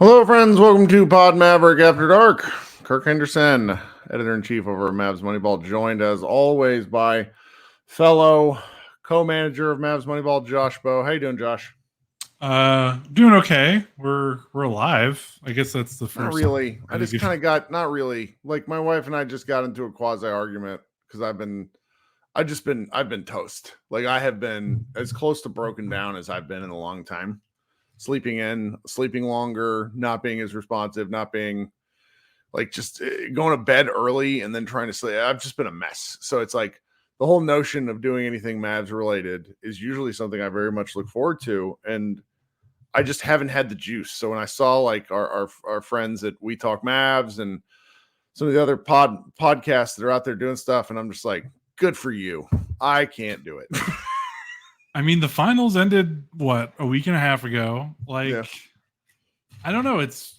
Hello, friends. Welcome to Pod Maverick After Dark. Kirk Henderson, editor-in-chief over at Mavs Moneyball, joined as always by fellow co-manager of Mavs Moneyball, Josh Bowe. How you doing, Josh? Doing okay. We're alive. I guess that's the first. Not really. I just kind of got not really. Like my wife and I just got into a quasi argument because I've been toast. Like I have been as close to broken down as I've been in a long time. Sleeping in, sleeping longer, not being as responsive, not being like just going to bed early and then trying to sleep. I've just been a mess. So it's like the whole notion of doing anything Mavs related is usually something I very much look forward to. And I just haven't had the juice. So when I saw like our friends at We Talk Mavs and some of the other podcasts that are out there doing stuff, and I'm just like, good for you. I can't do it. I mean, the finals ended, a week and a half ago? Like, yeah. I don't know. It's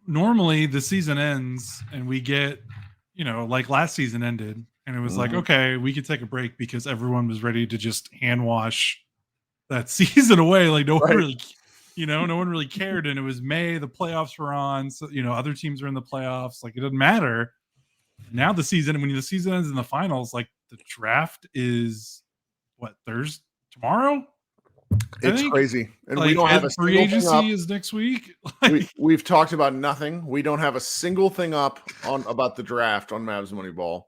normally the season ends and we get, like last season ended. And it was like, okay, we could take a break because everyone was ready to just hand wash that season away. Like, no one really cared. And it was May, the playoffs were on. So, other teams were in the playoffs. Like, it doesn't matter. Now when the season ends in the finals, like the draft is Thursday? Tomorrow? It's crazy. And like, we don't have a free agency is next week. We've talked about nothing. We don't have a single thing up on about the draft on Mavs Moneyball.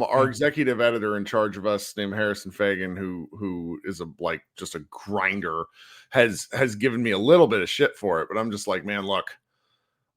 Our executive editor in charge of us named Harrison Fagan, who is just a grinder, has given me a little bit of shit for it, but I'm just like, man, look,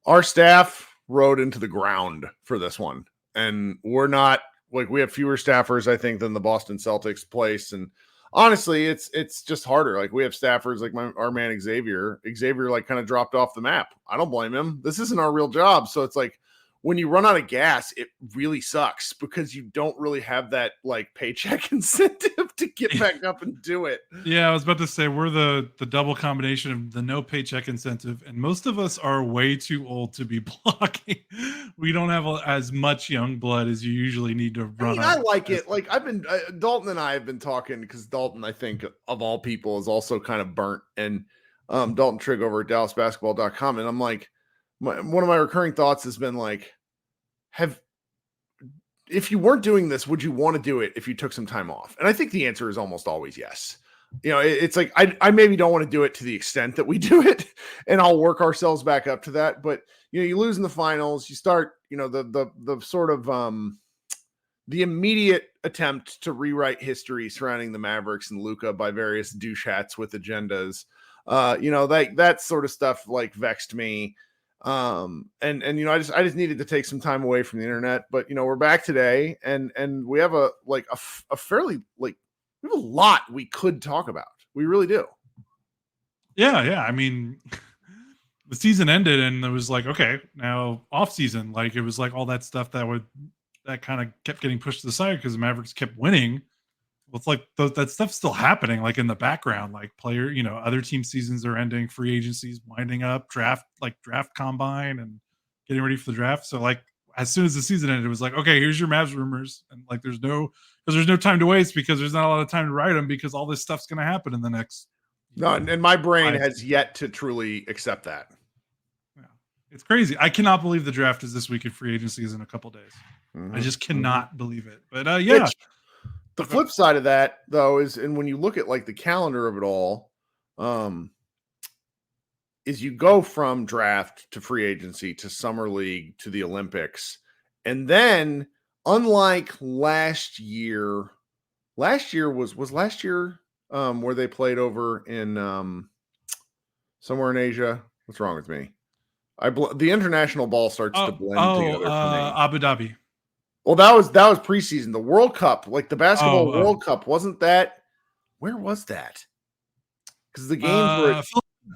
our staff rode into the ground for this one. And we're not like, we have fewer staffers, I think, than the Boston Celtics place. And honestly, it's just harder. Like we have staffers like our man Xavier like kind of dropped off the map. I don't blame him. This isn't our real job. So it's like when you run out of gas, it really sucks because you don't really have that like paycheck incentive to get back up and do it. Yeah, I was about to say we're the double combination of the no paycheck incentive, and most of us are way too old to be blocking. We don't have as much young blood as you usually need to run. I like it. Like Dalton and I have been talking because Dalton, I think of all people, is also kind of burnt, and Dalton Trigg over at DallasBasketball.com, and I'm like, one of my recurring thoughts has been like, if you weren't doing this, would you want to do it if you took some time off? And I think the answer is almost always yes. It's like, I maybe don't want to do it to the extent that we do it, and I'll work ourselves back up to that. But, you lose in the finals, you start, the sort of, the immediate attempt to rewrite history surrounding the Mavericks and Luka by various douche hats with agendas. That sort of stuff like vexed me. I just needed to take some time away from the internet, but we're back today and we have a fairly we have a lot we could talk about. We really do. Yeah. I mean, the season ended and it was like, okay, now off season, like it was like all that stuff that kind of kept getting pushed to the side because the Mavericks kept winning. Well, it's like that stuff's still happening, like in the background, like other team seasons are ending, free agencies winding up, draft combine and getting ready for the draft. So like as soon as the season ended, it was like, okay, here's your Mavs rumors. And like, there's no time to waste because there's not a lot of time to write them because all this stuff's going to happen in the next. No, and my brain has yet to truly accept that. Yeah. It's crazy. I cannot believe the draft is this week and free agency is in a couple days. I just cannot believe it. But yeah. The flip side of that, though, is, and when you look at like the calendar of it all, is you go from draft to free agency to summer league to the Olympics. And then unlike last year was last year where they played over in somewhere in Asia. What's wrong with me? The international ball starts to blend together for me. Abu Dhabi. Well, that was preseason. The World Cup, like the basketball World Cup, wasn't that? Where was that? Because the games were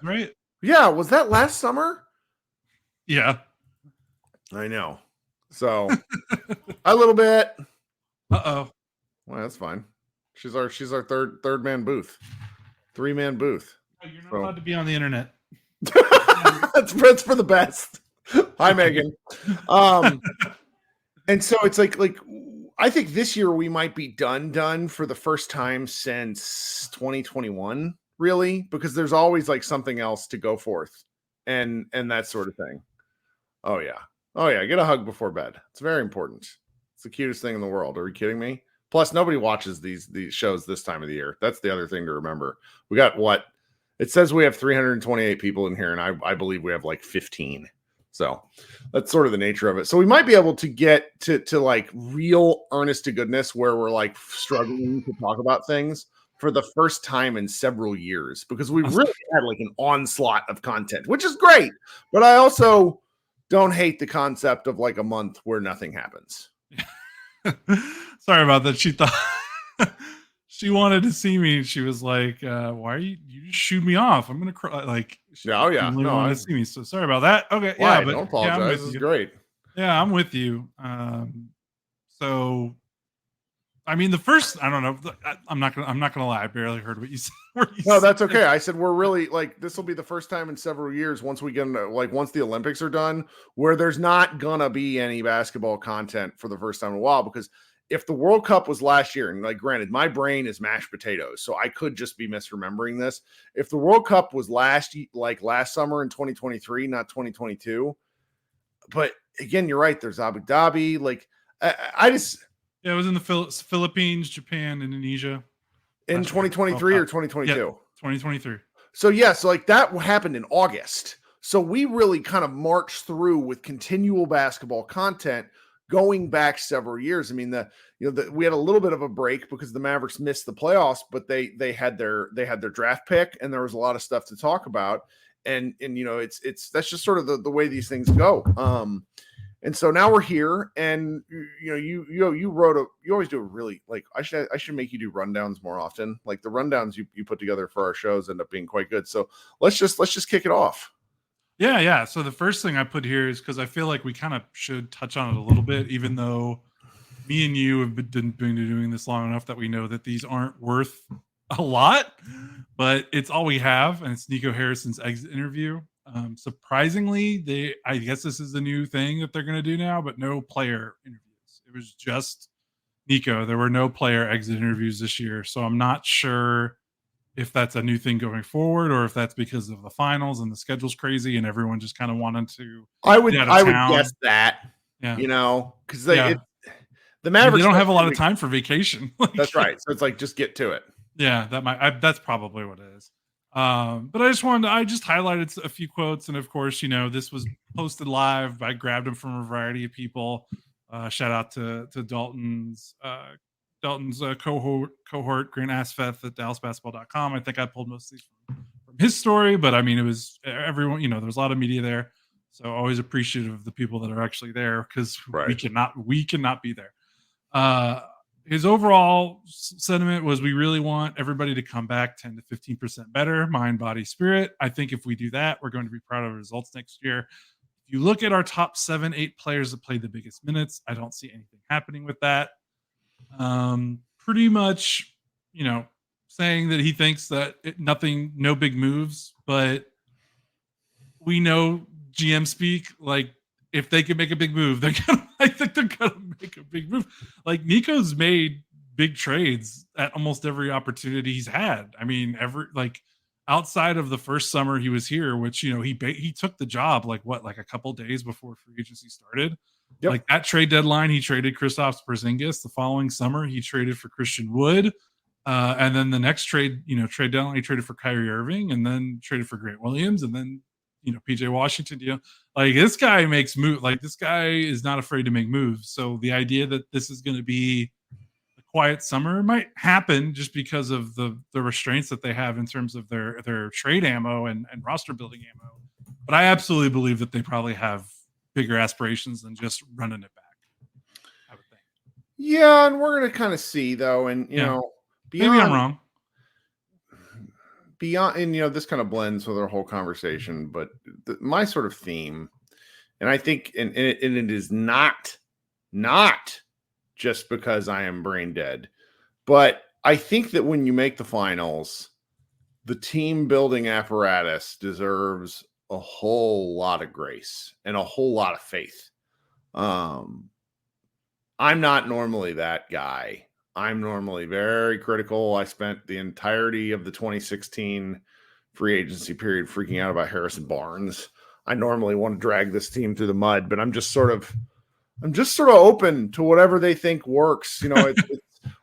right. Yeah, was that last summer? Yeah, I know. So a little bit. Well, that's fine. She's our third man booth, 3-man booth. Oh, you're not allowed to be on the internet. That's for the best. Hi, Megan. And so it's like I think this year we might be done for the first time since 2021, really, because there's always like something else to go forth and that sort of thing. Oh yeah, get a hug before bed. It's very important. It's the cutest thing in the world. Are you kidding me? Plus, nobody watches these shows this time of the year. That's the other thing to remember. We got what? It says we have 328 people in here, and I believe we have like 15. So that's sort of the nature of it. So we might be able to get to like real earnest to goodness where we're like struggling to talk about things for the first time in several years, because we've really had like an onslaught of content, which is great. But I also don't hate the concept of like a month where nothing happens. Sorry about that. She thought she wanted to see me. She was like, why are you just shoot me off? I'm going to cry. Like, really wanted to see me. So sorry about that. Okay. Why? Yeah. But don't apologize. This is great. Yeah. I'm with you. So, I mean, the first, I don't know. I'm not going to lie. I barely heard what you said. That's okay. I said, we're really like, this will be the first time in several years, once we get into, like, once the Olympics are done, where there's not going to be any basketball content for the first time in a while. Because if the World Cup was last year, and like, granted, my brain is mashed potatoes, so I could just be misremembering this. If the World Cup was last summer in 2023, not 2022. But again, you're right. There's Abu Dhabi. Like, I just. Yeah, it was in the Philippines, Japan, Indonesia. In 2023 or 2022? Yeah, 2023. So like that happened in August. So we really kind of marched through with continual basketball content going back several years. I mean, we had a little bit of a break because the Mavericks missed the playoffs, but they had their draft pick, and there was a lot of stuff to talk about. And that's just sort of the way these things go. And so now we're here, and you always do a really, like, I should make you do rundowns more often. Like the rundowns you put together for our shows end up being quite good. So let's just kick it off. Yeah. So the first thing I put here is because I feel like we kind of should touch on it a little bit, even though me and you have been doing this long enough that we know that these aren't worth a lot, but it's all we have, and it's Nico Harrison's exit interview. Surprisingly, I guess this is a new thing that they're going to do now, but no player interviews. It was just Nico. There were no player exit interviews this year. So I'm not sure if that's a new thing going forward, or if that's because of the finals and the schedule's crazy and everyone just kind of wanted to. I would guess that, because the Mavericks, they don't have a lot of time for vacation. That's right. So it's like, just get to it. Yeah, that's probably what it is. But I just highlighted a few quotes, and of course, this was posted live. I grabbed them from a variety of people. Shout out to Dalton's cohort Grant Asfeth at DallasBasketball.com. I think I pulled most of these from his story, but I mean, it was everyone. There was a lot of media there, so always appreciative of the people that are actually there, because we cannot be there. His overall sentiment was, we really want everybody to come back 10 to 15% better, mind, body, spirit. I think if we do that, we're going to be proud of the results next year. If you look at our top 7-8 players that played the biggest minutes, I don't see anything happening with that. Pretty much, saying that he thinks that no big moves, but we know GM speak, like, if they can make a big move, I think they're gonna make a big move. Like, Nico's made big trades at almost every opportunity he's had. I mean, outside of the first summer he was here, which he took the job like a couple days before free agency started. Yep. Like, that trade deadline, he traded Kristaps Porzingis. The following summer, he traded for Christian Wood, and then the next trade deadline, he traded for Kyrie Irving, and then traded for Grant Williams, and then PJ Washington. Like, this guy makes moves. Like, this guy is not afraid to make moves. So the idea that this is going to be a quiet summer might happen just because of the restraints that they have in terms of their trade ammo and roster building ammo. But I absolutely believe that they probably have bigger aspirations than just running it back. I would think. Yeah, and we're going to kind of see, though, and, you know, beyond, maybe I'm wrong. Beyond, and, you know, this kind of blends with our whole conversation, but my sort of theme, and I think, and it is not just because I am brain dead, but I think that when you make the finals, the team building apparatus deserves a whole lot of grace and a whole lot of faith. I'm not normally that guy. I'm normally very critical. I spent the entirety of the 2016 free agency period freaking out about Harrison Barnes. I normally want to drag this team through the mud, but I'm just sort of open to whatever they think works. You know,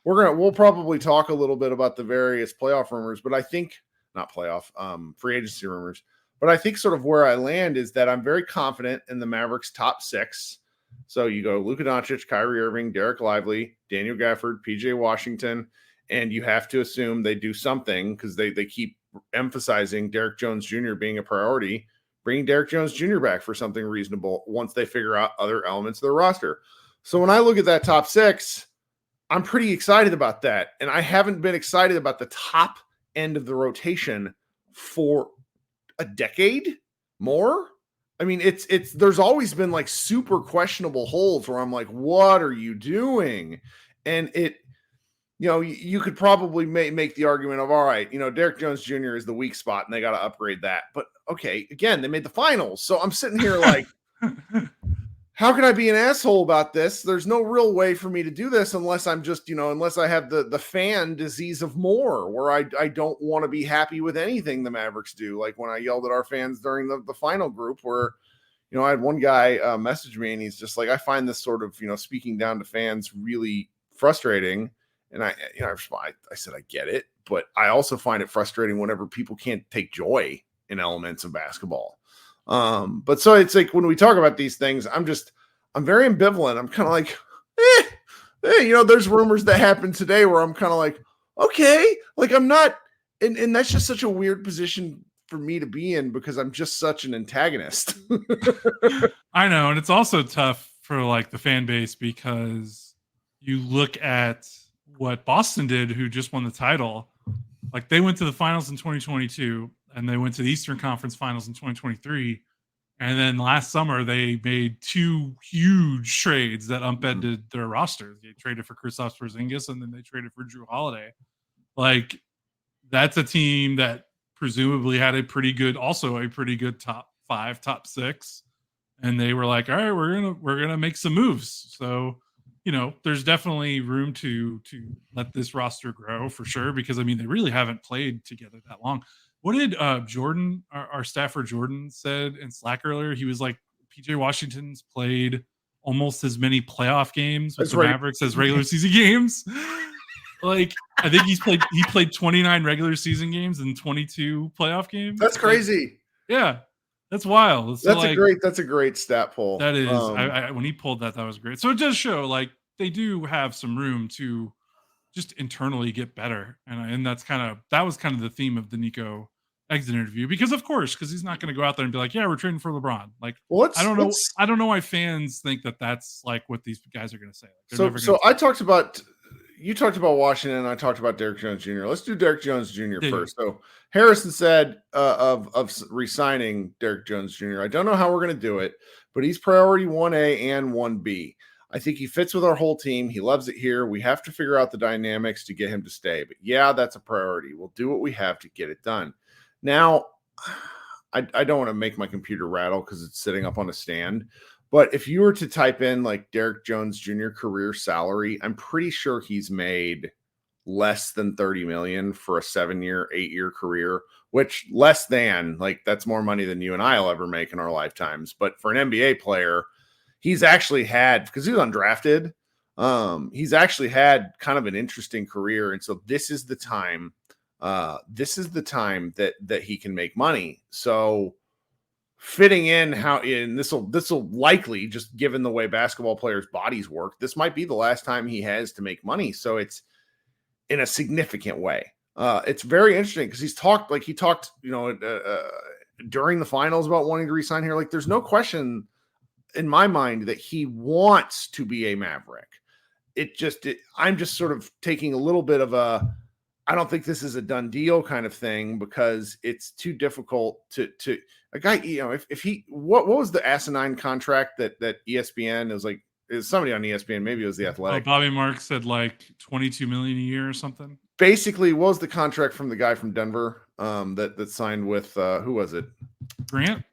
we'll probably talk a little bit about the various playoff rumors, but I think not playoff, free agency rumors. But I think sort of where I land is that I'm very confident in the Mavericks' top 6. So you go Luka Doncic, Kyrie Irving, Derek Lively, Daniel Gafford, PJ Washington, and you have to assume they do something because they keep emphasizing Derek Jones Jr. being a priority, bringing Derek Jones Jr. back for something reasonable once they figure out other elements of their roster. So when I look at that top 6, I'm pretty excited about that. And I haven't been excited about the top end of the rotation for a decade more. I mean, there's always been like super questionable holes where I'm like, what are you doing? And you could probably make the argument of, all right, Derek Jones Jr. is the weak spot and they got to upgrade that. But okay, again, they made the finals. So I'm sitting here like, how can I be an asshole about this? There's no real way for me to do this unless I'm just, unless I have the fan disease of more, where I don't want to be happy with anything the Mavericks do. Like when I yelled at our fans during the final group where, I had one guy message me and he's just like, I find this sort of, speaking down to fans really frustrating. And I said, I get it, but I also find it frustrating whenever people can't take joy in elements of basketball. But so it's like when we talk about these things, I'm very ambivalent. I'm kind of like, there's rumors that happen today where I'm kind of like, okay, like I'm not, and that's just such a weird position for me to be in because I'm just such an antagonist. I know. And it's also tough for like the fan base because you look at what Boston did, who just won the title. Like they went to the finals in 2022 and they went to the Eastern Conference Finals in 2023. And then last summer, they made 2 huge trades that upended their roster. They traded for Kristaps Porzingis and then they traded for Jrue Holiday. Like that's a team that presumably had a pretty good top 5, top 6. And they were like, all right, we're gonna make some moves. So, there's definitely room to let this roster grow for sure, because I mean, they really haven't played together that long. What did Jordan, our staffer Jordan, said in Slack earlier? He was like, PJ Washington's played almost as many playoff games with the Mavericks as regular season games. Like, I think he played 29 regular season games and 22 playoff games. That's crazy. Yeah. That's wild. So that's a great stat poll. That is, when he pulled that was great. So it does show like they do have some room to just internally get better. And that was kind of the theme of the Nico exit interview, because he's not going to go out there and be like, yeah, we're trading for LeBron. Like, I don't know why fans think that that's like what these guys are going to say. Like, you talked about Washington and I talked about Derek Jones Jr. Let's do Derek Jones Jr. first. So Harrison said of re-signing Derek Jones Jr., I don't know how we're going to do it, but he's priority 1A and 1B. I think he fits with our whole team. He loves it here. We have to figure out the dynamics to get him to stay. But yeah, that's a priority. We'll do what we have to get it done. Now, I don't want to make my computer rattle because it's sitting up on a stand. But if you were to type in like Derek Jones Jr. career salary, I'm pretty sure he's made less than $30 million for a 7-year, 8-year career, which less than, like, that's more money than you and I'll ever make in our lifetimes. But for an NBA player, he's actually had, because he was undrafted, he's actually had kind of an interesting career. And so this is the time that he can make money. So fitting in this will likely, just given the way basketball players' bodies work, this might be the last time he has to make money. So it's in a significant way. It's very interesting because he talked, during the finals about wanting to resign here. Like, there's no question in my mind that he wants to be a Maverick. I'm just sort of taking a little bit of I don't think this is a done deal kind of thing, because it's too difficult to a guy, if he, what was the asinine contract that ESPN is somebody on ESPN, maybe it was The Athletic. Bobby Marks said like $22 million a year or something. Basically, what was the contract from the guy from Denver that signed with who was it? Grant?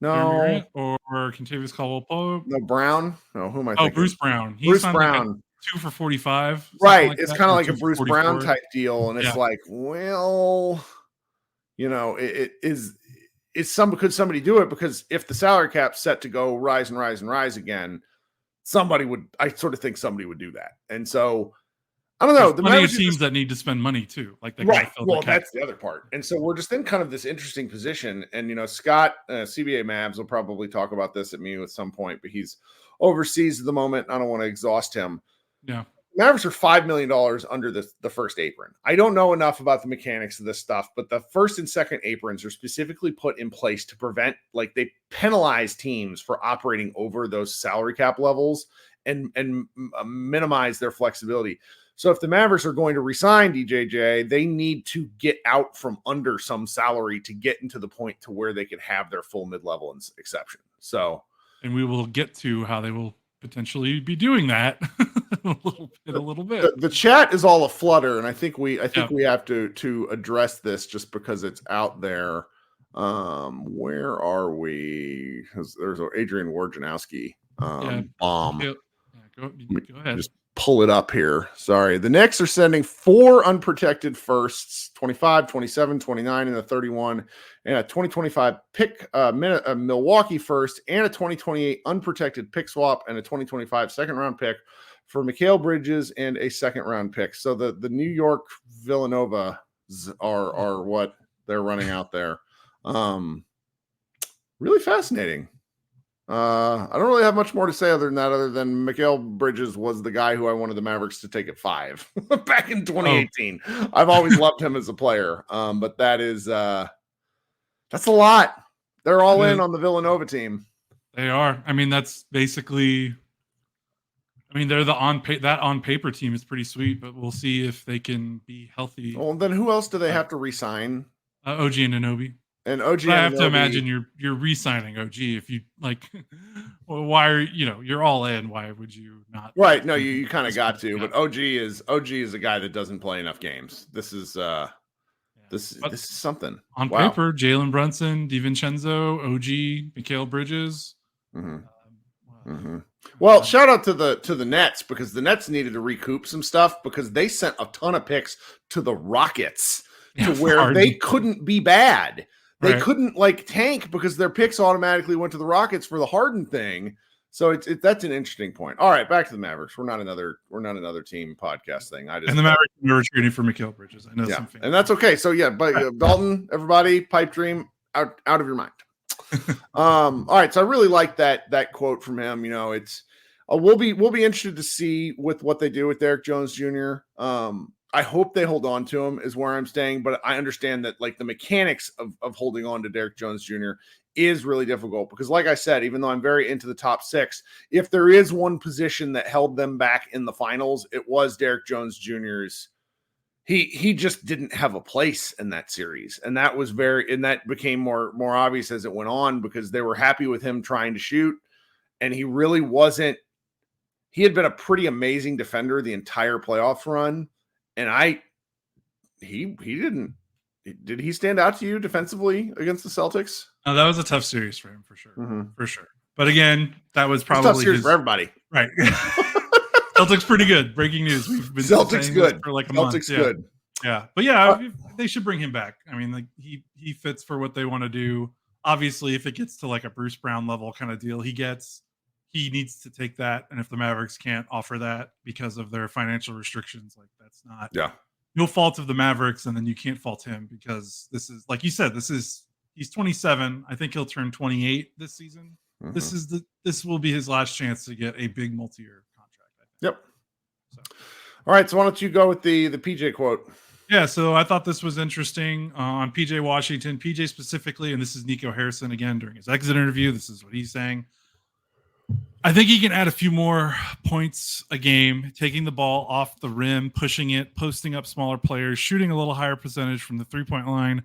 No. Grant or Contavious Caldwell-Pope? No, Brown. No, who am I thinking? Bruce Brown. Bruce Brown. Like 2 for 45. Right. Like it's kind of like a Bruce Brown type deal. And it's like, well, could somebody do it? Because if the salary cap's set to go rise and rise and rise again, I sort of think somebody would do that. And so I don't know. There's plenty of teams that need to spend money too. Like they right. Well, that's the other part. And so we're just in kind of this interesting position. And Scott, CBA Mavs, will probably talk about this at me at some point, but he's overseas at the moment. I don't want to exhaust him. Yeah. Mavericks are $5 million under the first apron. I don't know enough about the mechanics of this stuff, but the first and second aprons are specifically put in place to prevent, like, they penalize teams for operating over those salary cap levels and minimize their flexibility. So if the Mavericks are going to resign DJJ, they need to get out from under some salary to get into the point to where they can have their full mid-level exception. So, and we will get to how they will potentially be doing that a little bit. The chat is all aflutter, and I think we have to address this just because it's out there. Where are we? There's Adrian Wojnarowski bomb. Yeah, go ahead. Just pull it up here. Sorry. The Knicks are sending 4 unprotected firsts, 25, 27, 29, and a 31, and a 2025 pick, Milwaukee first, and a 2028 unprotected pick swap, and a 2025 second-round pick for Mikal Bridges and a second-round pick. So the New York Villanova are what they're running out there. Really fascinating. I don't really have much more to say other than Mikal Bridges was the guy who I wanted the Mavericks to take at 5 back in 2018. I've always loved him as a player. But that's a lot. They're all in on the Villanova team. They are. I mean, that's basically, they're the on paper team is pretty sweet, but we'll see if they can be healthy. Well, then who else do they have to re-sign? OG Anunoby. And OG, I have to imagine you're re-signing OG. If you like, well, why are you're all in? Why would you not? Right. No, you kind of got to. But OG is a guy that doesn't play enough games. This is this is something on paper. Jalen Brunson, DiVincenzo, OG, Mikal Bridges. Well, shout out to the Nets, because the Nets needed to recoup some stuff because they sent a ton of picks to the Rockets to where they couldn't be bad. They couldn't tank because their picks automatically went to the Rockets for the Harden thing. So that's an interesting point. All right, back to the Mavericks. We're not another team podcast thing. And the Mavericks were trading for Mikal Bridges. I know some fans. And that's okay. So but Dalton, everybody, pipe dream out of your mind. All right. So I really like that quote from him. It's we'll be interested to see with what they do with Derrick Jones Jr. I hope they hold on to him is where I'm staying, but I understand that the mechanics of holding on to Derrick Jones Jr. is really difficult because, like I said, even though I'm very into the top 6, if there is one position that held them back in the finals, it was Derrick Jones Jr.'s. He just didn't have a place in that series, and that was that became more obvious as it went on because they were happy with him trying to shoot, and he really wasn't. He had been a pretty amazing defender the entire playoff run. And he didn't. Did he stand out to you defensively against the Celtics? No, that was a tough series for him, for sure. For sure. But again, that was probably a tough series for everybody. Right. Celtics pretty good. Breaking news. We've been Celtics good for like a Celtics month. good. Yeah. But they should bring him back. He fits for what they want to do. Obviously, if it gets to like a Bruce Brown level kind of deal, he needs to take that. And if the Mavericks can't offer that because of their financial restrictions, that's not no fault of the Mavericks. And then you can't fault him because this is, like you said, he's 27. I think he'll turn 28 this season. This will be his last chance to get a big multi-year contract, I think. Yep. So. All right. So why don't you go with the PJ quote? Yeah, so I thought this was interesting on PJ Washington, PJ specifically, and this is Nico Harrison again during his exit interview. This is what he's saying. I think he can add a few more points a game, taking the ball off the rim, pushing it, posting up smaller players, shooting a little higher percentage from the 3-point line,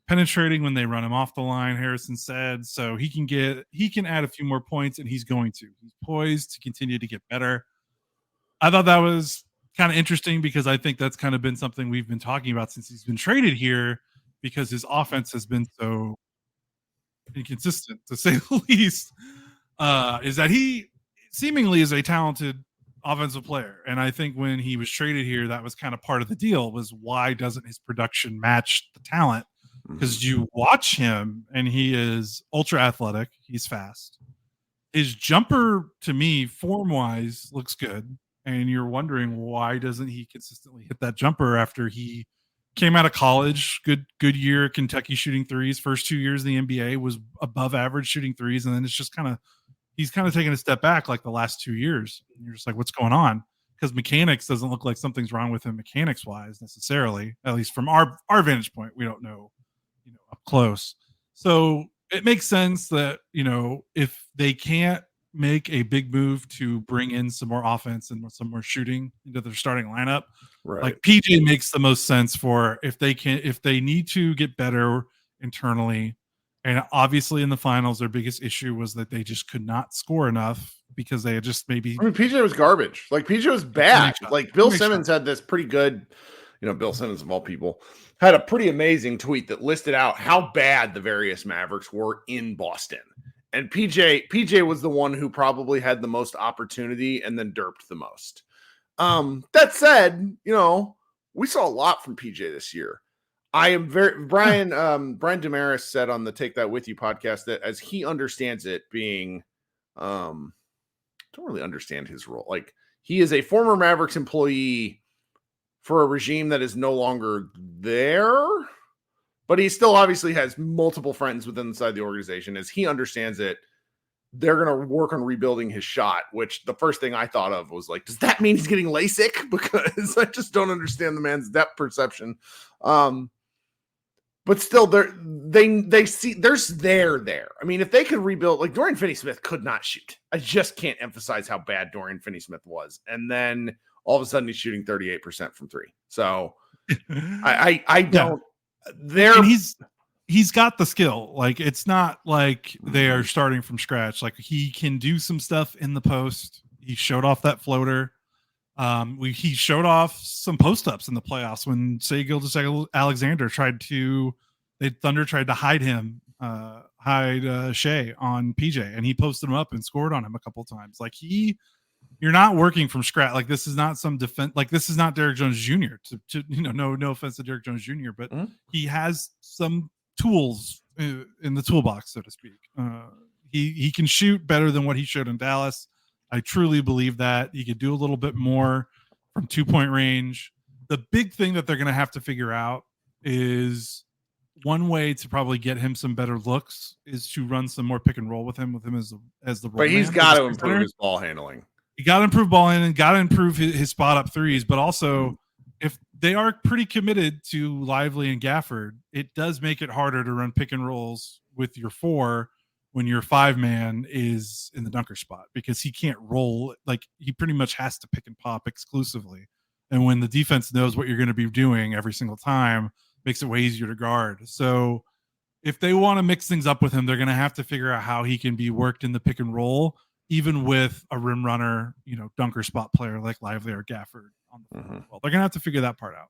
penetrating when they run him off the line, Harrison said. So he can add a few more points, and he's going to. He's poised to continue to get better. I thought that was kind of interesting because I think that's kind of been something we've been talking about since he's been traded here, because his offense has been so inconsistent, to say the least. Is that he seemingly is a talented offensive player, and I think when he was traded here, that was kind of part of the deal. Was why doesn't his production match the talent? Because you watch him, and he is ultra athletic. He's fast. His jumper, to me, form wise, looks good. And you're wondering why doesn't he consistently hit that jumper after he came out of college? Good year, Kentucky shooting threes. First 2 years in the NBA was above average shooting threes, and then it's just he's kind of taking a step back like the last 2 years. And you're just like, what's going on? Because mechanics doesn't look like something's wrong with him mechanics wise necessarily. At least from our vantage point, we don't know, up close. So it makes sense that if they can't make a big move to bring in some more offense and some more shooting into their starting lineup, right, like PJ makes the most sense for if they need to get better internally. And obviously in the finals, their biggest issue was that they just could not score enough because they had just PJ was garbage. Like PJ was bad. Like Bill Simmons had this pretty good, Bill Simmons of all people had a pretty amazing tweet that listed out how bad the various Mavericks were in Boston. And PJ was the one who probably had the most opportunity and then derped the most. That said, we saw a lot from PJ this year. I am Brian Damaris said on the Take That With You podcast that as he understands it being, don't really understand his role. Like he is a former Mavericks employee for a regime that is no longer there. But he still obviously has multiple friends within inside the organization. As he understands it, they're going to work on rebuilding his shot, which the first thing I thought of was like, does that mean he's getting LASIK? Because I just don't understand the man's depth perception. But still, they see there's there. I mean, if they could rebuild, like Dorian Finney-Smith could not shoot. I just can't emphasize how bad Dorian Finney-Smith was. And then all of a sudden he's shooting 38% from three. So I don't. And he's got the skill. Like it's not like they are starting from scratch. Like he can do some stuff in the post. He showed off that floater. He showed off some post ups in the playoffs when Alexander Thunder tried to hide him, Shea on PJ, and he posted him up and scored on him a couple times. Like you're not working from scratch. Like this is not some defense. Like this is not Derrick Jones Jr. No offense to Derrick Jones Jr., but he has some tools in the toolbox, so to speak. He can shoot better than what he showed in Dallas. I truly believe that he could do a little bit more from 2-point range. The big thing that they're going to have to figure out is one way to probably get him some better looks is to run some more pick and roll with him as the role. But he's got to improve his ball handling. You got to improve ball handling, got to improve his spot up threes, but also if they are pretty committed to Lively and Gafford, it does make it harder to run pick and rolls with your 4 when your 5-man is in the dunker spot because he can't roll. Like he pretty much has to pick and pop exclusively. And when the defense knows what you're going to be doing every single time, makes it way easier to guard. So if they want to mix things up with him, they're going to have to figure out how he can be worked in the pick and roll, even with a rim runner, dunker spot player like Lively or Gafford on the floor. Well, they're going to have to figure that part out.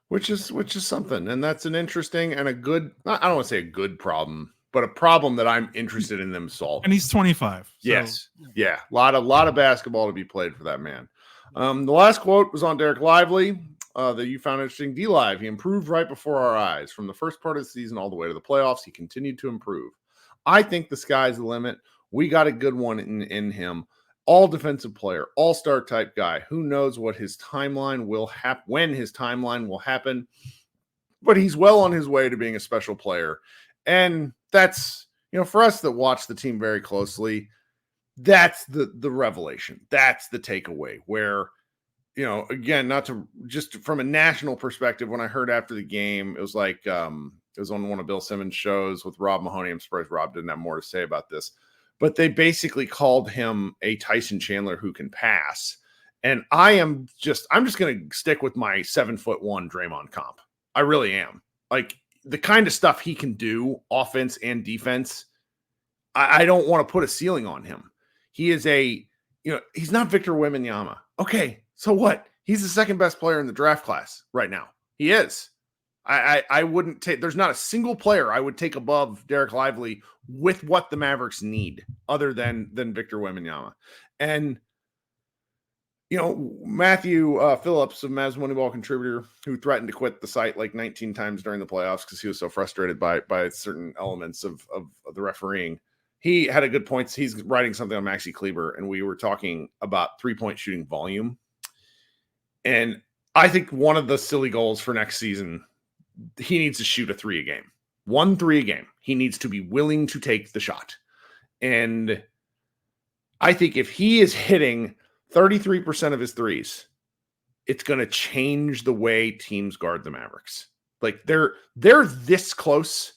Which is something. And that's an interesting and a good, I don't want to say a good problem, but a problem that I'm interested in them solving. And he's 25. So. Yes. Yeah. A lot of basketball to be played for that man. The last quote was on Derek Lively that you found interesting. D-Live, he improved right before our eyes. From the first part of the season all the way to the playoffs, he continued to improve. I think the sky's the limit. We got a good one in him. All defensive player, all-star type guy. Who knows what his timeline will happen, when his timeline will happen. But he's well on his way to being a special player. And that's, for us that watch the team very closely, that's the revelation. That's the takeaway where again, not to just from a national perspective, when I heard after the game, it was like it was on one of Bill Simmons' shows with Rob Mahoney. I'm surprised Rob didn't have more to say about this, but they basically called him a Tyson Chandler who can pass. And I'm just going to stick with my 7'1" Draymond comp. I really am. Like the kind of stuff he can do, offense and defense. I don't want to put a ceiling on him. He is he's not Victor Wembanyama. Okay, so what? He's the second best player in the draft class right now. He is. I wouldn't take. There's not a single player I would take above Derek Lively with what the Mavericks need, other than Victor Wembanyama. And Matthew Phillips, a Mavs Moneyball contributor, who threatened to quit the site like 19 times during the playoffs because he was so frustrated by certain elements of the refereeing. He had a good point. He's writing something on Maxi Kleber, and we were talking about 3-point shooting volume. And I think one of the silly goals for next season, he needs to shoot a 3 a game. 1 3 a game. He needs to be willing to take the shot. And I think if he is hitting 33% of his threes, it's going to change the way teams guard the Mavericks. Like they're this close.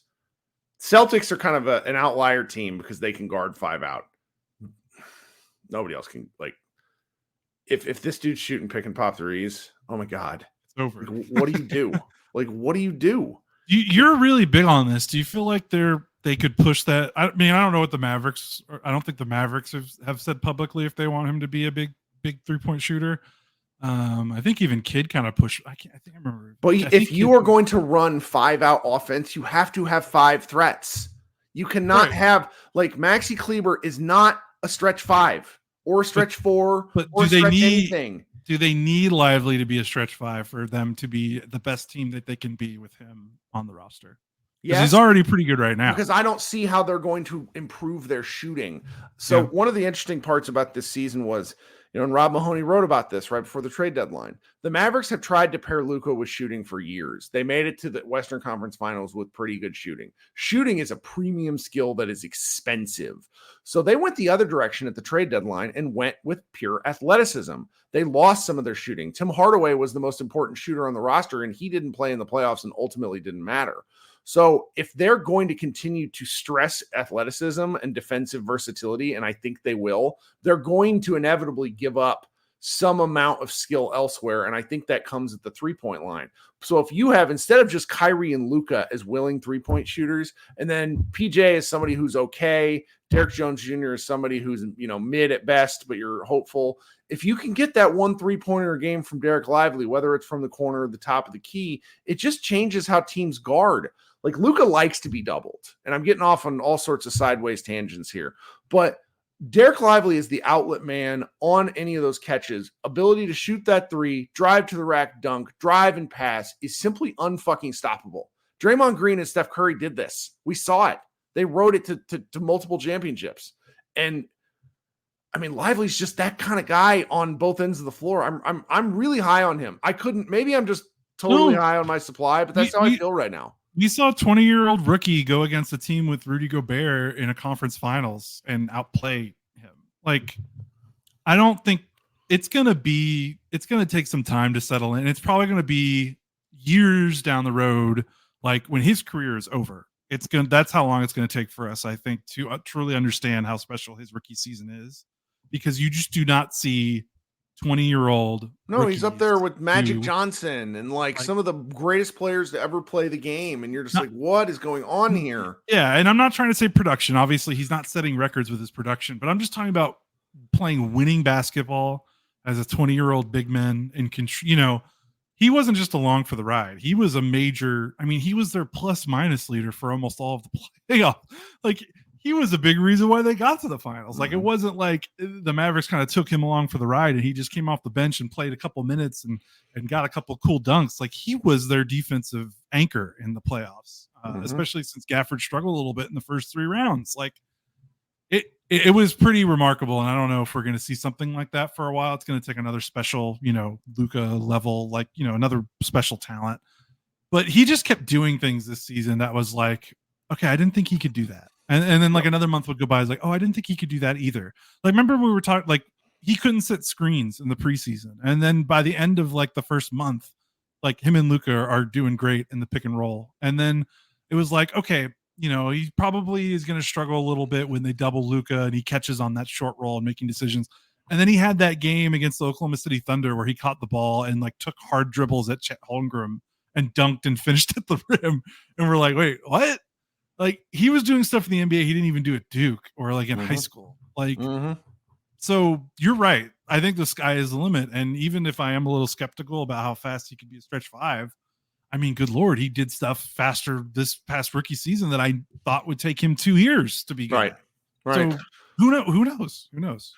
Celtics are kind of an outlier team because they can guard 5 out. Nobody else can. Like if this dude's shooting pick and pop threes, oh my God, it's over. What do you do? Like, what do you do? You're really big on this. Do you feel like they could push that? I mean, I don't know what the Mavericks. I don't think the Mavericks have said publicly if they want him to be a big 3-point shooter. I think even Kidd kind of pushed. I think I remember. But if you are going to run 5 out offense, you have to have 5 threats. You cannot have like Maxi Kleber is not a stretch 5 or a stretch 4 or do they need anything. Do they need Lively to be a stretch 5 for them to be the best team that they can be with him on the roster? Yes, he's already pretty good right now. Because I don't see how they're going to improve their shooting. So one of the interesting parts about this season was, and Rob Mahoney wrote about this right before the trade deadline. The Mavericks have tried to pair Luka with shooting for years. They made it to the Western Conference Finals with pretty good shooting. Shooting is a premium skill that is expensive. So they went the other direction at the trade deadline and went with pure athleticism. They lost some of their shooting. Tim Hardaway was the most important shooter on the roster, and he didn't play in the playoffs and ultimately didn't matter. So if they're going to continue to stress athleticism and defensive versatility, and I think they will, they're going to inevitably give up some amount of skill elsewhere. And I think that comes at the 3-point line. So if you have, instead of just Kyrie and Luka as willing 3-point shooters, and then PJ is somebody who's okay, Derek Jones Jr. is somebody who's, mid at best, but you're hopeful. If you can get that 1 3-pointer a game from Derek Lively, whether it's from the corner or the top of the key, it just changes how teams guard. Like Luka likes to be doubled, and I'm getting off on all sorts of sideways tangents here, but Derek Lively is the outlet man on any of those catches. Ability to shoot that 3, drive to the rack, dunk, drive and pass is simply unfucking stoppable. Draymond Green and Steph Curry did this. We saw it. They rode it to multiple championships. And I mean, Lively's just that kind of guy on both ends of the floor. I'm really high on him. Maybe I'm just totally high on my supply, but that's how I feel right now. We saw a 20-year-old rookie go against a team with Rudy Gobert in a conference finals and outplay him. Like, I don't think it's going to take some time to settle in. It's probably going to be years down the road. Like when his career is over, that's how long it's going to take for us, I think, to truly understand how special his rookie season is, because you just do not see 20-year-old. No, he's up there with Magic Johnson and like some of the greatest players to ever play the game. And you're just like, what is going on here? Yeah. And I'm not trying to say production. Obviously, he's not setting records with his production, but I'm just talking about playing winning basketball as a 20-year-old big man. And, he wasn't just along for the ride. He was he was their plus-minus leader for almost all of the playoffs. Like, he was a big reason why they got to the finals. Mm-hmm. Like, it wasn't like the Mavericks kind of took him along for the ride and he just came off the bench and played a couple minutes and got a couple cool dunks. Like, he was their defensive anchor in the playoffs, especially since Gafford struggled a little bit in the first 3 rounds. Like, it was pretty remarkable. And I don't know if we're going to see something like that for a while. It's going to take another special, Luka level, like, another special talent. But he just kept doing things this season that was like, okay, I didn't think he could do that. And then like another month would go by. I was like, oh, I didn't think he could do that either. Like, remember we were talking, like he couldn't set screens in the preseason. And then by the end of like the first month, like him and Luka are doing great in the pick and roll. And then it was like, okay, he probably is going to struggle a little bit when they double Luka and he catches on that short roll and making decisions. And then he had that game against the Oklahoma City Thunder where he caught the ball and like took hard dribbles at Chet Holmgren and dunked and finished at the rim. And we're like, wait, what? Like he was doing stuff in the NBA he didn't even do at Duke or like in high school. Like, so you're right. I think the sky is the limit. And even if I am a little skeptical about how fast he could be a stretch five, I mean, good Lord, he did stuff faster this past rookie season that I thought would take him 2 years to be good. Right. So who knows?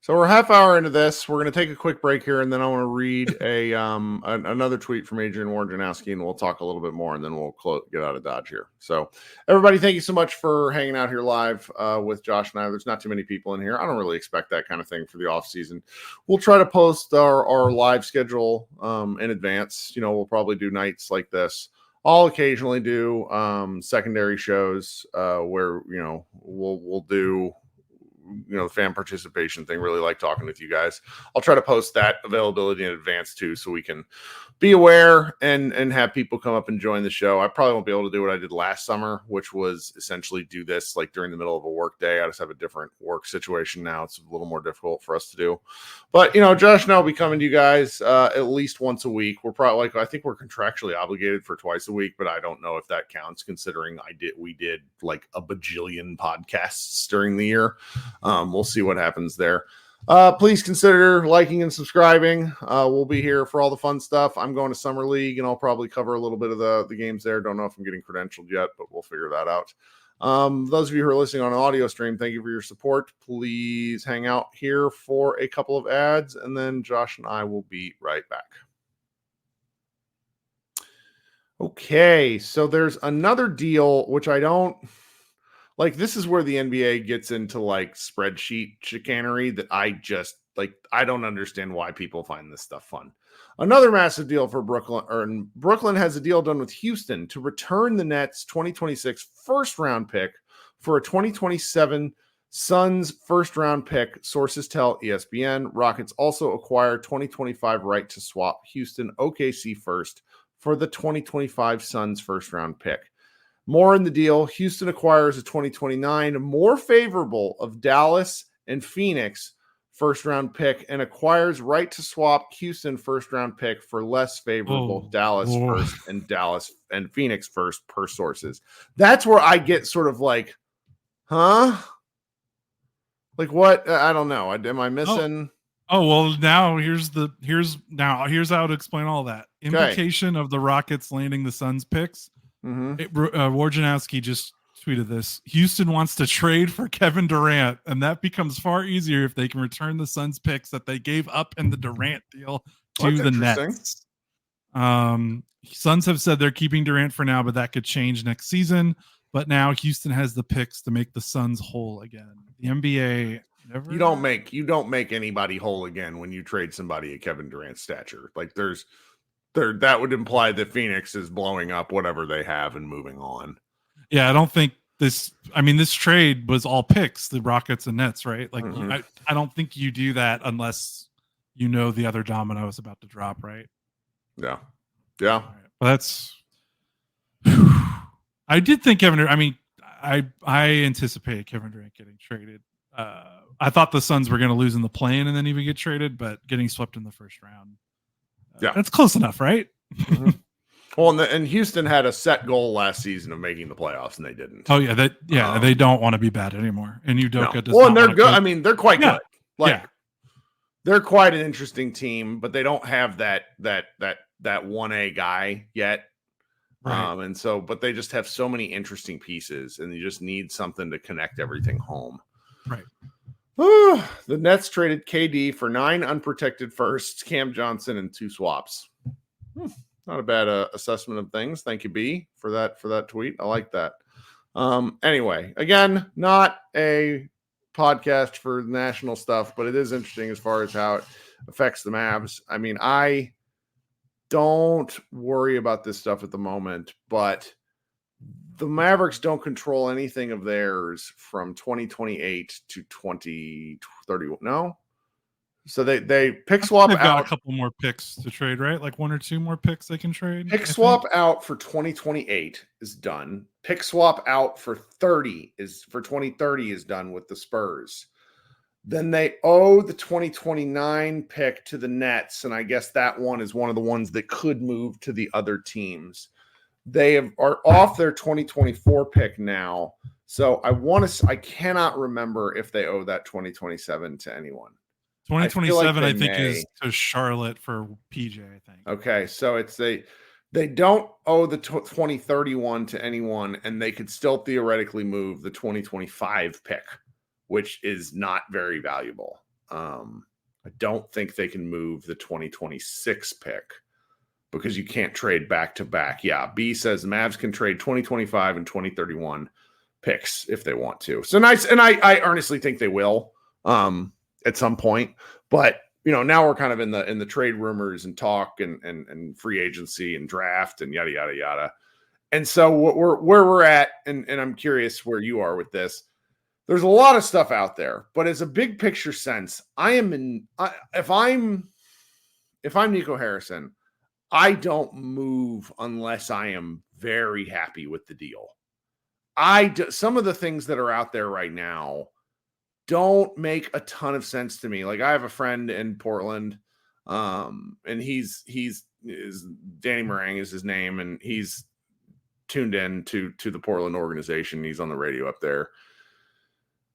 So we're a half hour into this. We're going to take a quick break here, and then I want to read another tweet from Adrian Wojnarowski, and we'll talk a little bit more, and then we'll get out of Dodge here. So everybody, thank you so much for hanging out here live with Josh and I. There's not too many people in here. I don't really expect that kind of thing for the off season. We'll try to post our live schedule in advance. We'll probably do nights like this. I'll occasionally do secondary shows where we'll do the fan participation thing. Really like talking with you guys. I'll try to post that availability in advance too, so we can be aware and have people come up and join the show. I probably won't be able to do what I did last summer, which was essentially do this like during the middle of a work day. I just have a different work situation now. It's a little more difficult for us to do, but Josh and I will be coming to you guys at least once a week. We're probably I think we're contractually obligated for twice a week, but I don't know if that counts considering we did like a bajillion podcasts during the year. We'll see what happens there. Please consider liking and subscribing. We'll be here for all the fun stuff. I'm going to Summer League, and I'll probably cover a little bit of the games there. Don't know if I'm getting credentialed yet, but we'll figure that out. Those of you who are listening on an audio stream, thank you for your support. Please hang out here for a couple of ads, and then Josh and I will be right back. Okay, so there's another deal, which I don't... Like, this is where the NBA gets into like spreadsheet chicanery that I don't understand why people find this stuff fun. Another massive deal for Brooklyn. Brooklyn has a deal done with Houston to return the Nets 2026 first round pick for a 2027 Suns first round pick. Sources tell ESPN. Rockets also acquire 2025 right to swap Houston OKC first for the 2025 Suns first round pick. More in the deal, Houston acquires a 2029 more favorable of Dallas and Phoenix first-round pick and acquires right to swap Houston first-round pick for less favorable Dallas first and Dallas and Phoenix first per sources. That's where I get sort of like, huh? Like what? I don't know. Am I missing? Oh well, now here's how to explain all that. Implication of the Rockets landing the Suns picks. Wojnarowski just tweeted this. Houston wants to trade for Kevin Durant, and that becomes far easier if they can return the Suns picks that they gave up in the Durant deal to the Nets. Suns have said they're keeping Durant for now, but that could change next season. But now Houston has the picks to make the Suns whole again. The NBA never. You don't make anybody whole again when you trade somebody at Kevin Durant's stature. Like that would imply that Phoenix is blowing up whatever they have and moving on. Yeah, I don't think this trade was all picks, the Rockets and Nets, right? Like, I don't think you do that unless you know the other domino is about to drop, right? Yeah. Right. Well, that's... I did think Kevin Durant... I mean, I anticipated Kevin Durant getting traded. I thought the Suns were going to lose in the play-in and then even get traded, but getting swept in the first round... that's close enough, right? Well, and Houston had a set goal last season of making the playoffs, and they didn't. Oh yeah, they don't want to be bad anymore. And Udoka does. Well, and they're good. I mean, they're quite good. Like, they're quite an interesting team, but they don't have that 1A guy yet. Right. But they just have so many interesting pieces, and you just need something to connect everything home. Right. The Nets traded KD for 9 unprotected firsts, Cam Johnson, and 2 swaps. Not a bad assessment of things. Thank you, B, for that tweet. I like that. Anyway, again, not a podcast for national stuff, but it is interesting as far as how it affects the Mavs. I mean, I don't worry about this stuff at the moment, but the Mavericks don't control anything of theirs from 2028 to 2031. No, So they pick swap They've got out a couple more picks to trade, right? Like 1 or 2 more picks they can trade. Pick swap out for 2028 is done. Pick swap out for 2030 is done with the Spurs. Then they owe the 2029 pick to the Nets, and I guess that one is one of the ones that could move to the other teams. They are off their 2024 pick now. So I cannot remember if they owe that 2027 to anyone. 2027, I think is to Charlotte for PJ, I think. Okay, so it's they don't owe the 2031 to anyone, and they could still theoretically move the 2025 pick, which is not very valuable. I don't think they can move the 2026 pick because you can't trade back to back. Yeah, B says the Mavs can trade 2025 and 2031 picks if they want to. So nice, and I earnestly think they will. At some point, but now we're kind of in the trade rumors and talk and free agency and draft and yada yada yada. And so where we're at, and I'm curious where you are with this. There's a lot of stuff out there, but as a big picture sense, if I'm Nico Harrison, I don't move unless I am very happy with the deal. Some of the things that are out there right now don't make a ton of sense to me. Like I have a friend in Portland, and he's Danny Meringue is his name, and he's tuned in to the Portland organization. He's on the radio up there.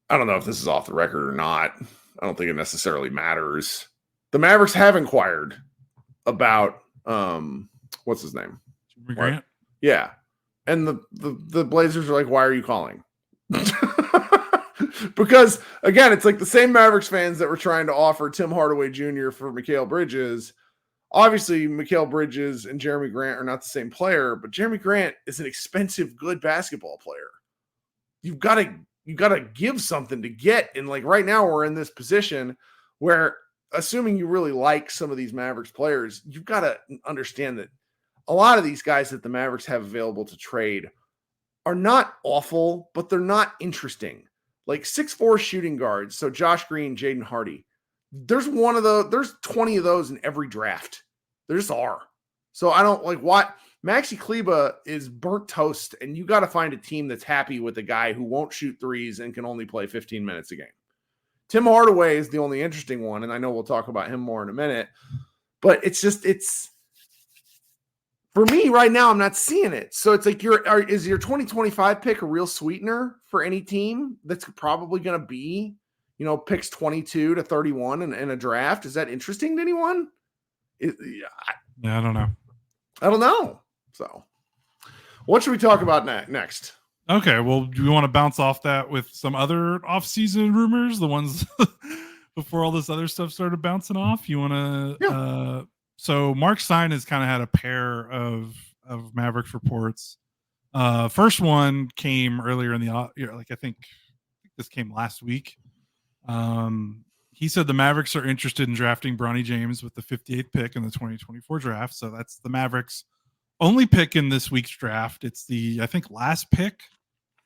I don't know if this is off the record or not. I don't think it necessarily matters. The Mavericks have inquired about what's his name? Grant? Yeah. And the Blazers are like, why are you calling? Because, again, it's like the same Mavericks fans that were trying to offer Tim Hardaway Jr. for Mikal Bridges. Obviously, Mikal Bridges and Jeremy Grant are not the same player, but Jeremy Grant is an expensive, good basketball player. You've got to give something to get. And, like, right now we're in this position where, assuming you really like some of these Mavericks players, you've got to understand that a lot of these guys that the Mavericks have available to trade are not awful, but they're not interesting. Like 6'4" shooting guards. So Josh Green, Jaden Hardy. There's 20 of those in every draft. There just are. So I don't like what Maxi Kleba is burnt toast, and you got to find a team that's happy with a guy who won't shoot threes and can only play 15 minutes a game. Tim Hardaway is the only interesting one, and I know we'll talk about him more in a minute. But it's for me right now, I'm not seeing it. So it's like is your 2025 pick a real sweetener for any team that's probably going to be, picks 22 to 31 in a draft? Is that interesting to anyone? I don't know. I don't know. So what should we talk about next? Okay, well, do we want to bounce off that with some other off-season rumors, the ones before all this other stuff started bouncing off? You want to yeah. So Mark Stein has kind of had a pair of Mavericks reports. First one came earlier in the I think this came last week. He said the Mavericks are interested in drafting Bronny James with the 58th pick in the 2024 draft. So that's the Mavericks' only pick in this week's draft. It's the, I think, last pick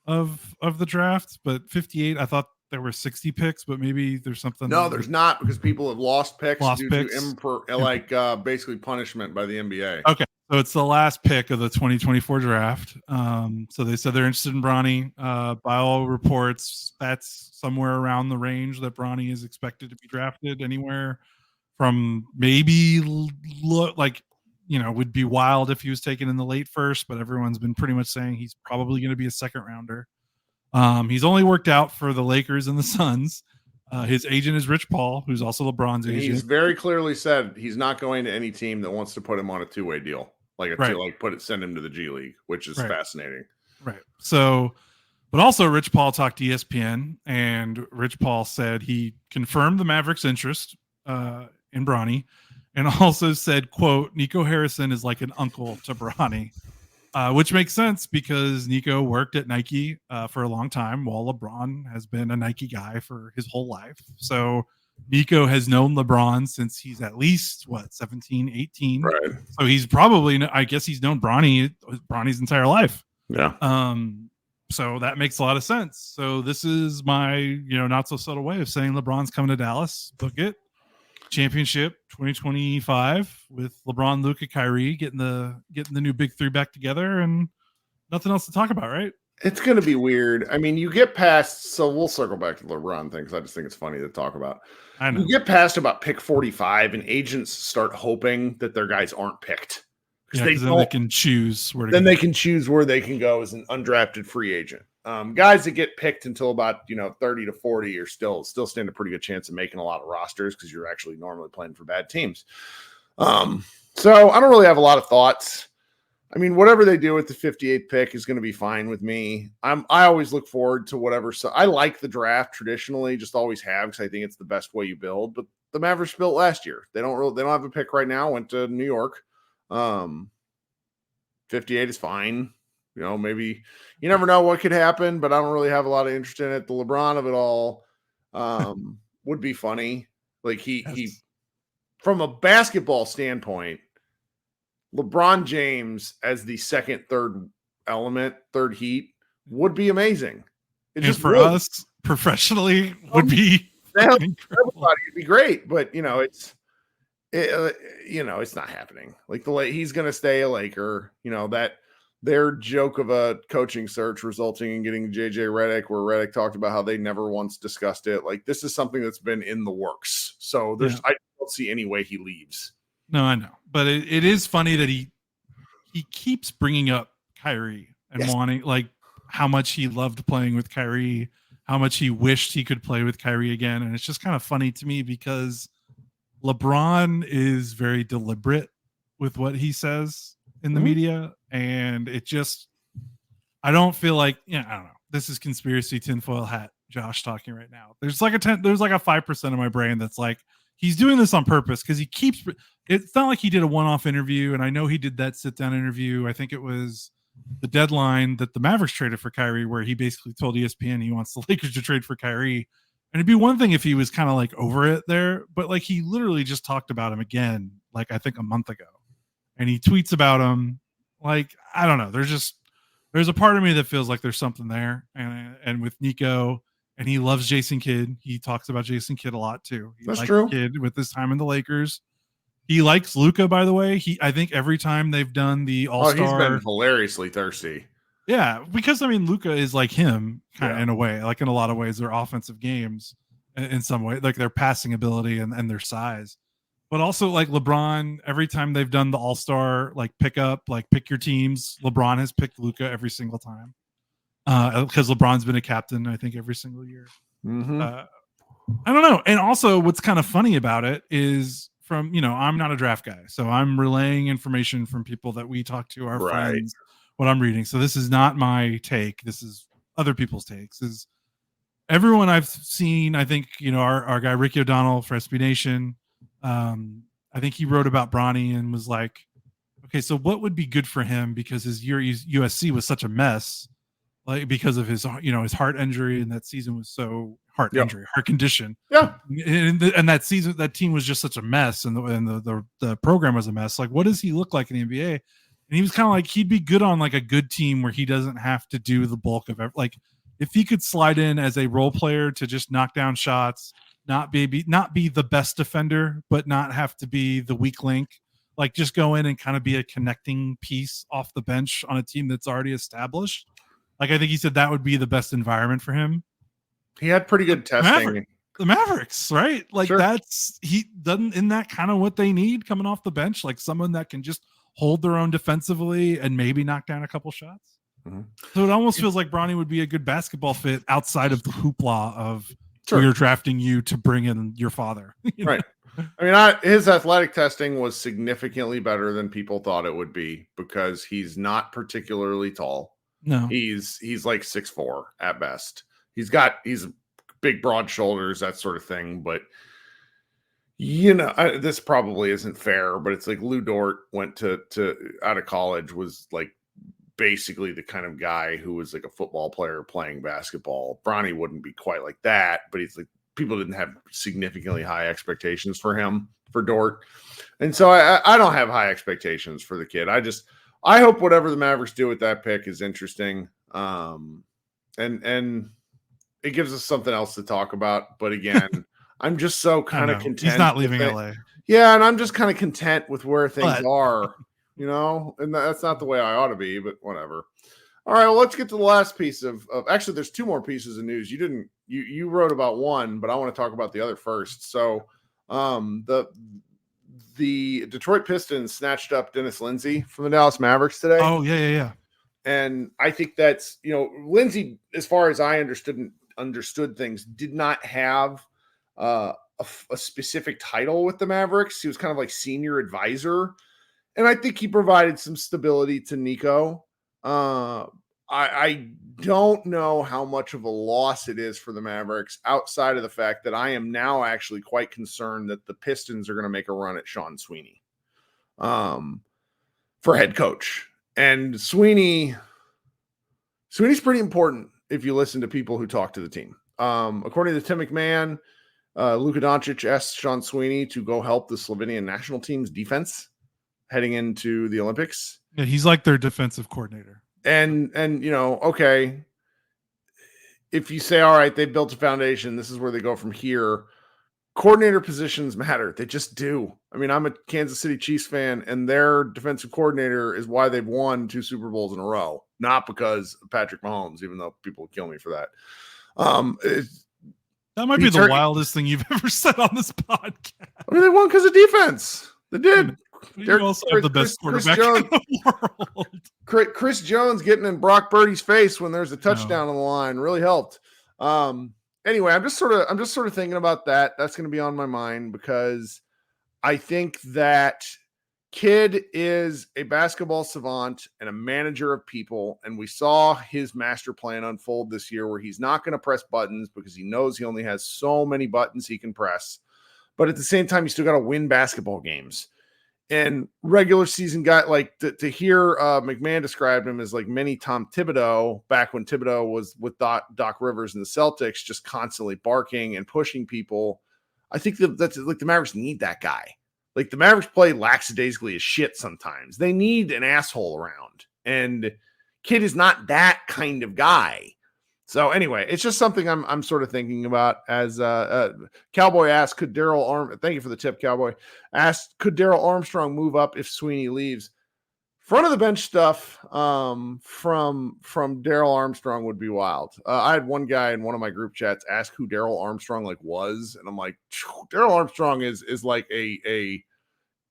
of the draft, but 58. I thought there were 60 picks, but maybe there's something. No, there's not, because people have lost picks to basically punishment by the NBA. Okay, so it's the last pick of the 2024 draft. So they said they're interested in Bronny. By all reports, that's somewhere around the range that Bronny is expected to be drafted, anywhere from maybe would be wild if he was taken in the late first, but everyone's been pretty much saying he's probably going to be a second rounder. He's only worked out for the Lakers and the Suns. His agent is Rich Paul, who's also LeBron's agent. He's very clearly said he's not going to any team that wants to put him on a two-way deal, send him to the G League, which is fascinating. Right. So, but also Rich Paul talked to ESPN, and Rich Paul said he confirmed the Mavericks' interest in Bronny, and also said, quote, Nico Harrison is like an uncle to Bronny. Which makes sense because Nico worked at Nike for a long time, while LeBron has been a Nike guy for his whole life. So Nico has known LeBron since he's at least 17, 18. Right. So he's probably, I guess he's known Bronny's entire life. Yeah. So that makes a lot of sense. So this is my, not so subtle way of saying LeBron's coming to Dallas. Book it. championship 2025 with LeBron, Luka, Kyrie getting the new big three back together, and nothing else to talk about, right? It's going to be weird. I mean, you get past, so we'll circle back to the LeBron thing because I just think it's funny to talk about. I know. You get past about pick 45 and agents start hoping that their guys aren't picked. Because then they can choose where to then go. They can choose where they can go as an undrafted free agent. Guys that get picked until about 30 to 40 are still stand a pretty good chance of making a lot of rosters because you're actually normally playing for bad teams. So I don't really have a lot of thoughts. I mean, whatever they do with the 58th pick is going to be fine with me. I always look forward to whatever. So I like the draft traditionally, just always have, because I think it's the best way you build. But the Mavericks built last year. They don't have a pick right now. Went to New York. 58 is fine. Maybe you never know what could happen, but I don't really have a lot of interest in it. The LeBron of it all would be funny. Like he from a basketball standpoint, LeBron James as the second, third heat would be amazing. It just for us professionally would be everybody would be great, but it's not happening. Like he's going to stay a Laker. That their joke of a coaching search resulting in getting JJ Redick, where Redick talked about how they never once discussed it. Like this is something that's been in the works. So I don't see any way he leaves. No, I know, but it is funny that he keeps bringing up Kyrie and wanting, like, how much he loved playing with Kyrie, how much he wished he could play with Kyrie again, and it's just kind of funny to me because LeBron is very deliberate with what he says in the media, and I don't feel like I don't know. This is conspiracy tinfoil hat Josh talking right now. There's like a 5% of my brain that's like, he's doing this on purpose because he keeps. It's not like he did a one-off interview, and I know he did that sit-down interview. I think it was the deadline that the Mavericks traded for Kyrie, where he basically told ESPN he wants the Lakers to trade for Kyrie. And it'd be one thing if he was kind of like over it there, but like he literally just talked about him again, like I think a month ago, and he tweets about him. Like I don't know. There's a part of me that feels like there's something there, and with Nico. And he loves Jason Kidd. He talks about Jason Kidd a lot too. That's true. Kidd with his time in the Lakers. He likes Luka, by the way. I think every time they've done the All-Star, he's been hilariously thirsty. Yeah, because I mean, Luka is like him, kind of in a way. Like in a lot of ways, their offensive games, in some way, like their passing ability and their size. But also like LeBron, every time they've done the All-Star like pickup, like pick your teams, LeBron has picked Luka every single time. Because LeBron's been a captain, I think, every single year. I don't know. And also what's kind of funny about it is from, I'm not a draft guy, so I'm relaying information from people that we talk to, our friends, what I'm reading. So this is not my take. This is other people's takes. Is everyone I've seen, I think, our guy, Ricky O'Donnell for SB Nation, I think he wrote about Bronny and was like, okay, so what would be good for him? Because his year USC was such a mess. Like because of his, his heart injury, and that season was so heart condition. Yeah, and that season, that team was just such a mess, and the program was a mess. Like, what does he look like in the NBA? And he was kind of like he'd be good on like a good team where he doesn't have to do the bulk of it. Like if he could slide in as a role player to just knock down shots, not be the best defender, but not have to be the weak link. Like just go in and kind of be a connecting piece off the bench on a team that's already established. Like, I think he said that would be the best environment for him. He had pretty good testing. The Mavericks, right? Like, isn't that kind of what they need coming off the bench? Like, someone that can just hold their own defensively and maybe knock down a couple shots. So it almost feels like Bronny would be a good basketball fit outside of the hoopla of we're drafting you to bring in your father. Right. I mean, his athletic testing was significantly better than people thought it would be because he's not particularly tall. No, he's like 6'4" at best. He's big, broad shoulders, that sort of thing. But this probably isn't fair. But it's like Lou Dort went to out of college, was like basically the kind of guy who was like a football player playing basketball. Bronny wouldn't be quite like that, but he's like people didn't have significantly high expectations for him, for Dort, and so I don't have high expectations for the kid. I hope whatever the Mavericks do with that pick is interesting. And it gives us something else to talk about. But again, I'm just so kind of content. He's not leaving LA. Yeah, and I'm just kind of content with where things are, and that's not the way I ought to be, but whatever. All right, well, let's get to the last piece of actually, there's two more pieces of news. You wrote about one, but I want to talk about the other first. So the Detroit Pistons snatched up Dennis Lindsey from the Dallas Mavericks today. Oh, yeah. And I think that's, Lindsey, as far as I understood things, did not have a specific title with the Mavericks. He was kind of like senior advisor. And I think he provided some stability to Nico. I don't know how much of a loss it is for the Mavericks outside of the fact that I am now actually quite concerned that the Pistons are going to make a run at Sean Sweeney for head coach. And Sweeney's pretty important if you listen to people who talk to the team. According to Tim McMahon, Luka Doncic asked Sean Sweeney to go help the Slovenian national team's defense heading into the Olympics. Yeah, he's like their defensive coordinator. And okay, if you say, all right, they built a foundation, this is where they go from here. Coordinator positions matter. They just do. I mean, I'm a Kansas City Chiefs fan, and their defensive coordinator is why they've won 2 Super Bowls in a row, not because of Patrick Mahomes, even though people would kill me for that. That might be the wildest thing you've ever said on this podcast. I mean, they won because of defense. They did. You also have the best quarterback in the world. Chris Jones getting in Brock Purdy's face when there's a touchdown on the line really helped. Anyway, I'm just sort of thinking about that. That's going to be on my mind because I think that kid is a basketball savant and a manager of people. And we saw his master plan unfold this year where he's not going to press buttons because he knows he only has so many buttons he can press. But at the same time, you still got to win basketball games. And regular season guy, like to hear McMahon described him as like mini Tom Thibodeau back when Thibodeau was with Doc Rivers and the Celtics, just constantly barking and pushing people. I think that's like the Mavericks need that guy. Like the Mavericks play lackadaisically as shit sometimes. They need an asshole around. And Kid is not that kind of guy. So anyway, it's just something I'm sort of thinking about as Cowboy asked, thank you for the tip, Cowboy, asked, could Darryl Armstrong move up if Sweeney leaves? Front of the bench stuff from Darryl Armstrong would be wild. I had one guy in one of my group chats ask who Darryl Armstrong was. And I'm like, Darryl Armstrong is like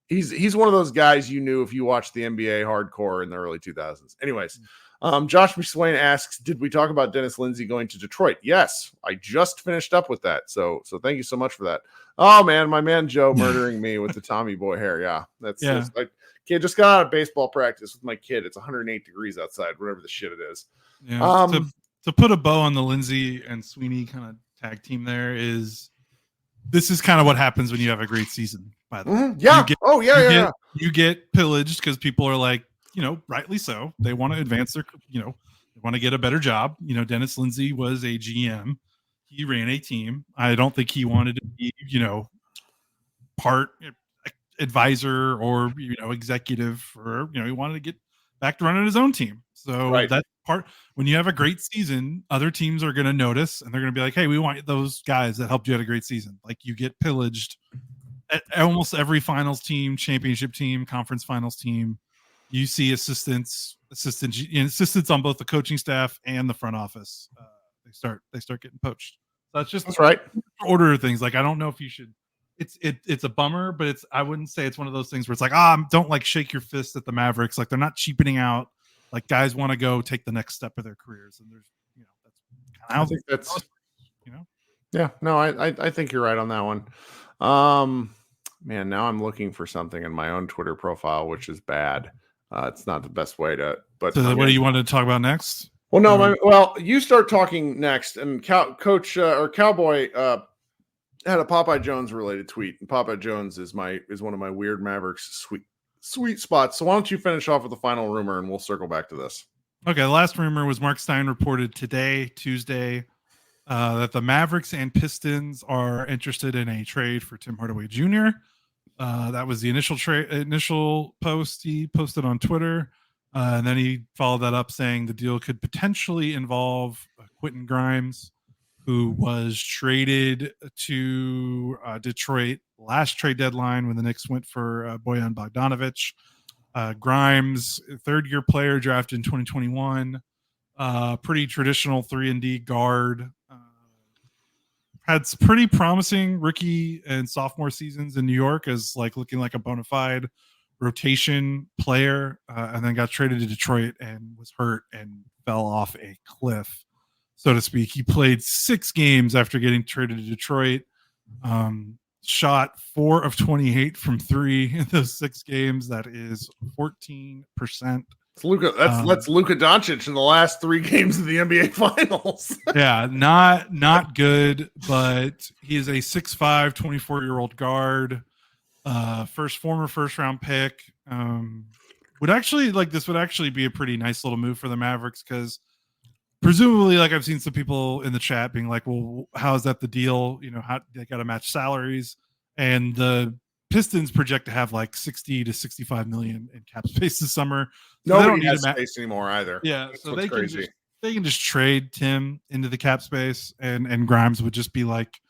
he's one of those guys you knew if you watched the NBA hardcore in the early 2000s. Anyways, Josh McSwain asks, did we talk about Dennis Lindsey going to Detroit? Yes, I just finished up with that. So thank you so much for that. Oh man, my man Joe murdering me with the Tommy Boy hair. Yeah, that's like, kid, just got out of baseball practice with my kid. It's 108 degrees outside, whatever the shit it is. Yeah. To put a bow on the Lindsey and Sweeney kind of tag team this is kind of what happens when you have a great season, by the way. Yeah. You get pillaged because people are like, rightly so. They want to advance their, they want to get a better job. Dennis Lindsey was a GM. He ran a team. I don't think he wanted to be, part advisor or, executive or, he wanted to get back to running his own team. So that part, when you have a great season, other teams are going to notice and they're going to be like, hey, we want those guys that helped you have a great season. Like you get pillaged at almost every finals team, championship team, conference finals team. You see assistants on both the coaching staff and the front office. They start getting poached. So that's right. Order of things. Like I don't know if you should. It's a bummer, but I wouldn't say it's one of those things where it's like don't like shake your fist at the Mavericks. Like they're not cheapening out. Like guys want to go take the next step of their careers, and there's that's kind of how I think that's Yeah, no, I think you're right on that one. Man, now I'm looking for something in my own Twitter profile, which is bad. It's not the best way to. But so what do you want to talk about next? Well, no, you start talking next, and Coach or Cowboy had a Popeye Jones related tweet, and Popeye Jones is one of my weird Mavericks sweet spots. So why don't you finish off with the final rumor, and we'll circle back to this. Okay, the last rumor was Mark Stein reported today, Tuesday, that the Mavericks and Pistons are interested in a trade for Tim Hardaway Jr. That was the initial post he posted on Twitter. And then he followed that up saying the deal could potentially involve Quentin Grimes, who was traded to Detroit last trade deadline when the Knicks went for Bojan Bogdanovic. Grimes, third-year player drafted in 2021. Pretty traditional 3-and-D guard. Had pretty promising rookie and sophomore seasons in New York as like looking like a bona fide rotation player, and then got traded to Detroit and was hurt and fell off a cliff, so to speak. He played 6 games after getting traded to Detroit. Shot 4 of 28 from 3 in those 6 games. That is 14%. It's Luka. That's Luka Doncic in the last 3 games of the NBA Finals. Yeah, not good, but he is a 6'5", 24-year-old guard. Former first-round pick. Would actually be a pretty nice little move for the Mavericks because presumably, like I've seen some people in the chat being like, well, how is that the deal? You know, how they got to match salaries, and the Pistons project to have like 60 to 65 million in cap space this summer. So nobody has space anymore either. Yeah, so they can just trade Tim into the cap space, and Grimes would just be like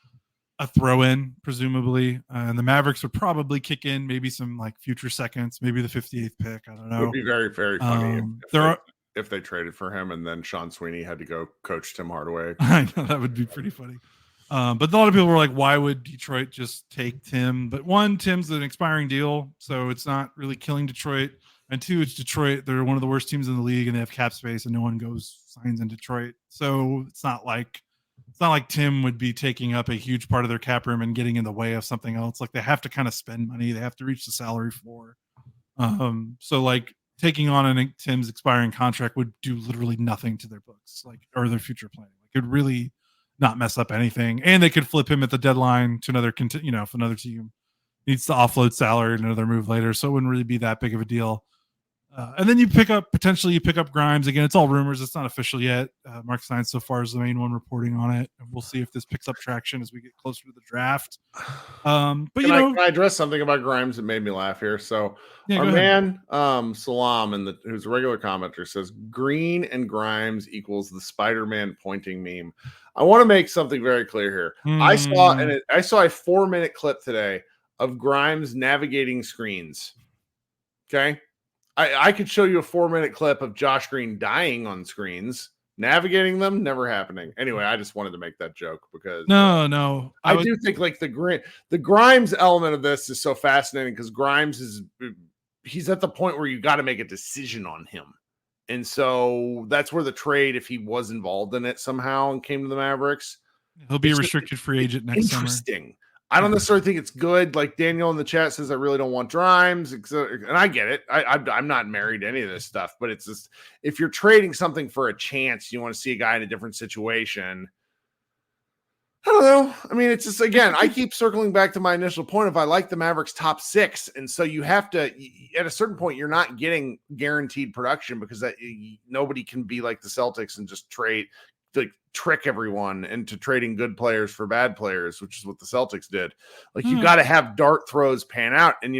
a throw-in, presumably, and the Mavericks would probably kick in maybe some like future seconds, maybe the 58th pick. I don't know. It would be very, very funny if they traded for him and then Sean Sweeney had to go coach Tim Hardaway. I know, that would be pretty funny. But a lot of people were like, why would Detroit just take Tim? But one, Tim's an expiring deal, so it's not really killing Detroit. And 2, it's Detroit. They're one of the worst teams in the league, and they have cap space, and no one signs in Detroit. So it's not like Tim would be taking up a huge part of their cap room and getting in the way of something else. Like, they have to kind of spend money. They have to reach the salary floor. So like taking on Tim's expiring contract would do literally nothing to their books, like, or their future planning. Like, it would really not mess up anything, and they could flip him at the deadline to another, if another team needs to offload salary and another move later. So it wouldn't really be that big of a deal. And then you pick up Grimes again. It's all rumors. It's not official yet. Mark Stein so far is the main one reporting on it. And we'll see if this picks up traction as we get closer to the draft. But can I address something about Grimes that made me laugh here? So our man Salam, who's a regular commenter, says Green and Grimes equals the Spider-Man pointing meme. I want to make something very clear here. I saw a 4-minute clip today of Grimes navigating screens. Okay. I could show you a 4-minute clip of Josh Green dying on screens, navigating them, never happening. Anyway, I just wanted to make that joke because I do think like the Grimes element of this is so fascinating because Grimes he's at the point where you got to make a decision on him. And so that's where the trade, if he was involved in it somehow and came to the Mavericks, he'll be a restricted free agent next summer. Interesting. I don't necessarily think it's good. Like Daniel in the chat says, I really don't want Grimes, and I get it. I'm not married to any of this stuff, but it's just if you're trading something for a chance, you want to see a guy in a different situation. I don't know. I mean, it's just, again, I keep circling back to my initial point of I like the Mavericks top 6, and so you have to at a certain point you're not getting guaranteed production because nobody can be like the Celtics and just trick everyone into trading good players for bad players, which is what the Celtics did. Like you got to have dart throws pan out. And,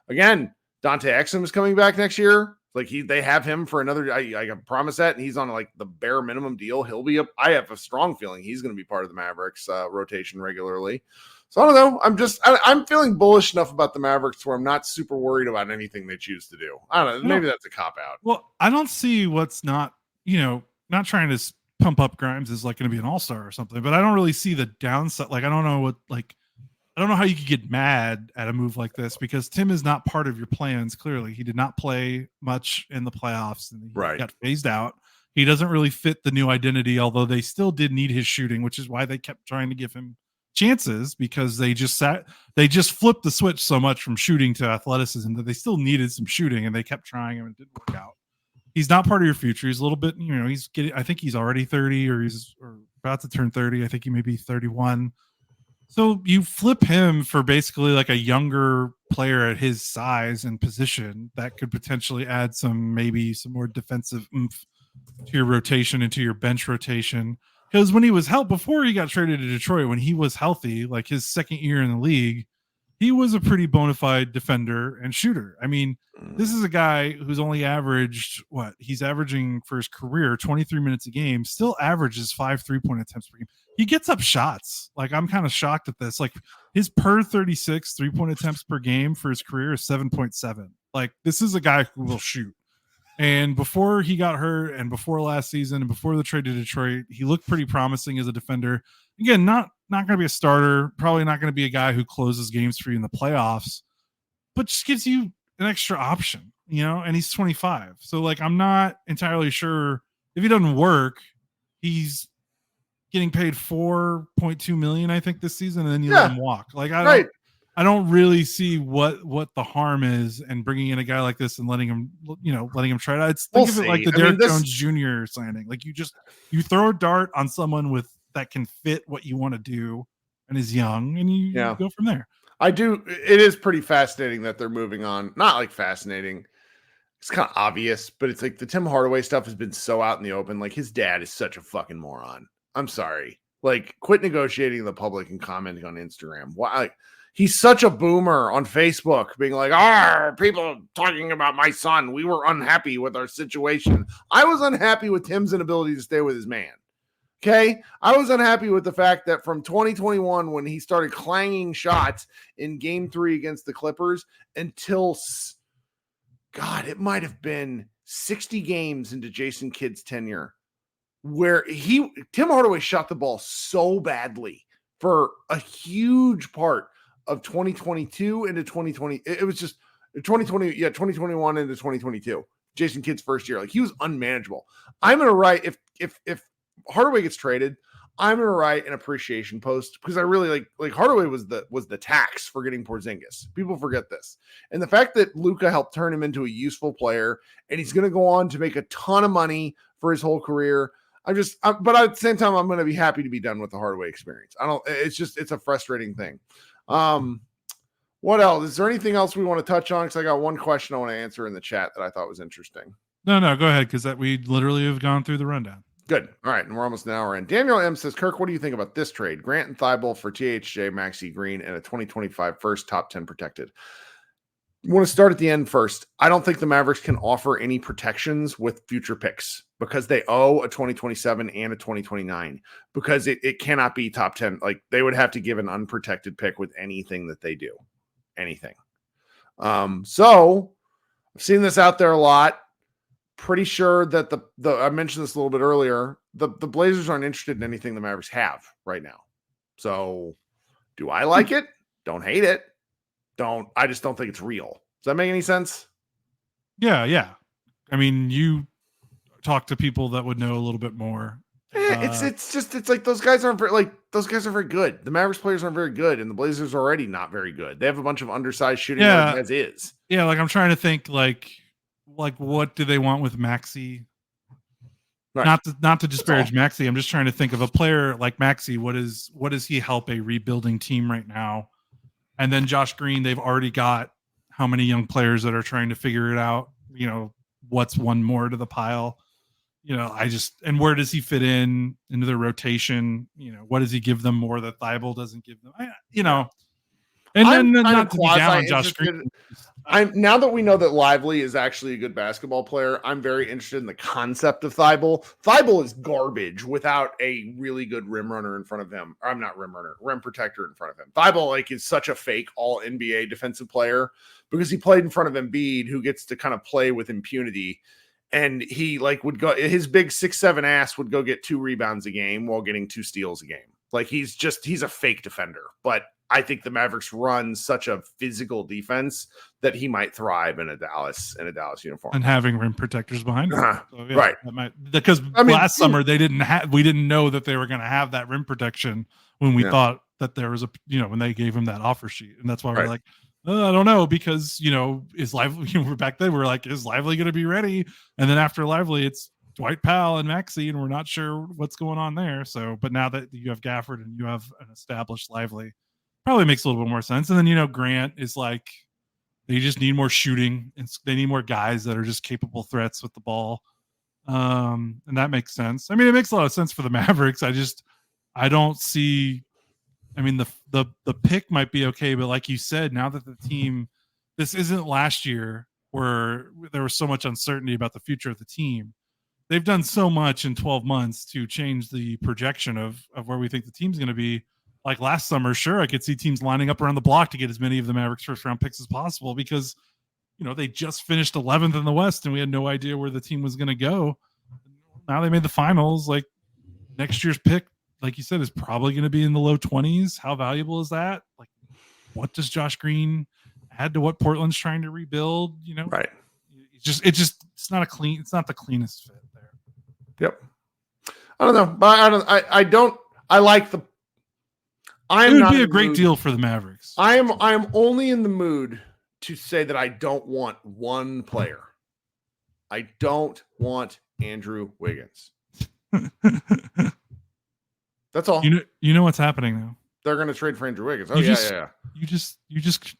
again, Dante Exum is coming back next year. Like they have him for another, I can promise that. And he's on like the bare minimum deal. He'll be I have a strong feeling he's going to be part of the Mavericks rotation regularly. So I don't know. I'm feeling bullish enough about the Mavericks where I'm not super worried about anything they choose to do. I don't know. Maybe that's a cop out. Well, I don't see what's not trying to pump up Grimes is like going to be an all-star or something, but I don't really see the downside. Like, I don't know how you could get mad at a move like this because Tim is not part of your plans. Clearly he did not play much in the playoffs and he got phased out. He doesn't really fit the new identity, although they still did need his shooting, which is why they kept trying to give him chances because they just flipped the switch so much from shooting to athleticism that they still needed some shooting and they kept trying and it didn't work out. He's not part of your future. He's a little bit, I think he's already 30 or about to turn 30. I think he may be 31. So you flip him for basically like a younger player at his size and position that could potentially add maybe some more defensive oomph to your rotation and to your bench rotation. Because when he was before he got traded to Detroit, when he was healthy, like his second year in the league, he was a pretty bona fide defender and shooter. I mean, this is a guy who's only averaged he's averaging for his career 23 minutes a game, still averages 5 3-point attempts per game. He gets up shots. Like, I'm kind of shocked at this. Like, his per 36 3-point attempts per game for his career is 7.7. Like, this is a guy who will shoot. And before he got hurt and before last season and before the trade to Detroit, he looked pretty promising as a defender. Again, not going to be a starter, probably not going to be a guy who closes games for you in the playoffs, but just gives you an extra option, and he's 25. So, like, I'm not entirely sure if he doesn't work, he's getting paid $4.2 million, I think, this season, and then you let him walk. Like, I don't really see what the harm is in bringing in a guy like this and letting him try it out. Think of it like the Derrick Jones Jr. signing. Like, you throw a dart on someone that can fit what you want to do and is young, and you go from there. It is pretty fascinating that they're moving on. Not like fascinating. It's kind of obvious, but it's like the Tim Hardaway stuff has been so out in the open. Like, his dad is such a fucking moron. I'm sorry. Like, quit negotiating in the public and commenting on Instagram. Why? He's such a boomer on Facebook, being like, people talking about my son. We were unhappy with our situation. I was unhappy with Tim's inability to stay with his man. Okay? I was unhappy with the fact that from 2021, when he started clanging shots in Game 3 against the Clippers, until, God, it might have been 60 games into Jason Kidd's tenure, where Tim Hardaway shot the ball so badly for a huge part of 2022 into 2020. It was just 2021 into 2022. Jason Kidd's first year. Like, he was unmanageable. I'm going to write, if Hardaway gets traded, I'm going to write an appreciation post, because I really like Hardaway was the tax for getting Porzingis. People forget this. And the fact that Luka helped turn him into a useful player, and he's going to go on to make a ton of money for his whole career. But at the same time, I'm going to be happy to be done with the Hardaway experience. It's a frustrating thing. What else? Is there anything else we want to touch on? Because I got one question I want to answer in the chat that I thought was interesting. No, go ahead, because we literally have gone through the rundown. Good. All right, and we're almost an hour in. Daniel M says, Kirk, what do you think about this trade? Grant and Thibault for THJ, Maxey Green, and a 2025 first top 10 protected. I want to start at the end first. I don't think the Mavericks can offer any protections with future picks, because they owe a 2027 and a 2029, because it cannot be top 10. Like, they would have to give an unprotected pick with anything that they do. Anything. So I've seen this out there a lot. Pretty sure that I mentioned this a little bit earlier. The Blazers aren't interested in anything the Mavericks have right now. So do I like it? Don't hate it. I just don't think it's real. Does that make any sense? Yeah. I mean, you talk to people that would know a little bit more. It's like those guys aren't very good. The Mavericks players aren't very good, and the Blazers are already not very good. They have a bunch of undersized shooting guards as is. Yeah, like, I'm trying to think like what do they want with Maxey? Right. Not to disparage Maxey. I'm just trying to think of a player like Maxey. What does he help a rebuilding team right now? And then Josh Green, they've already got how many young players that are trying to figure it out? What's one more to the pile? And where does he fit into their rotation? What does he give them more that Thibault doesn't give them? And then not to be down on Josh Green. Now that we know that Lively is actually a good basketball player, I'm very interested in the concept of Thibault. Thibault is garbage without a really good rim runner in front of him. Or I'm not rim runner, rim protector in front of him. Thibault is such a fake all NBA defensive player, because he played in front of Embiid, who gets to kind of play with impunity. And he would go, his big 6'7" ass would go get 2 rebounds a game while getting 2 steals a game. Like, he's a fake defender. But I think the Mavericks run such a physical defense that he might thrive in a Dallas uniform, and having rim protectors behind him. So, yeah, right? Because last summer we didn't know that they were going to have that rim protection when we thought that there was when they gave him that offer sheet, and that's why we're like, I don't know, because is Lively? We're back then. We're like, is Lively going to be ready? And then after Lively, it's Dwight Powell and Maxey, and we're not sure what's going on there. So, but now that you have Gafford and you have an established Lively, probably makes a little bit more sense. And then Grant is like, they just need more shooting, and they need more guys that are just capable threats with the ball. And that makes sense. I mean, it makes a lot of sense for the Mavericks. I don't see I mean, the pick might be okay, but like you said, now that the team, this isn't last year where there was so much uncertainty about the future of the team. They've done so much in 12 months to change the projection of where we think the team's going to be. Like last summer, sure, I could see teams lining up around the block to get as many of the Mavericks first round picks as possible because, they just finished 11th in the West and we had no idea where the team was going to go. Now they made the finals. Like next year's pick, like you said, is probably going to be in the low 20s. How valuable is that? Like, what does Josh Green add to what Portland's trying to rebuild? Right. It's not the cleanest fit there. Yep. I don't know, but it would be a great deal for the Mavericks. I am only in the mood to say that I don't want one player. I don't want Andrew Wiggins. That's all. You know what's happening now. They're going to trade for Andrew Wiggins. Yeah. You just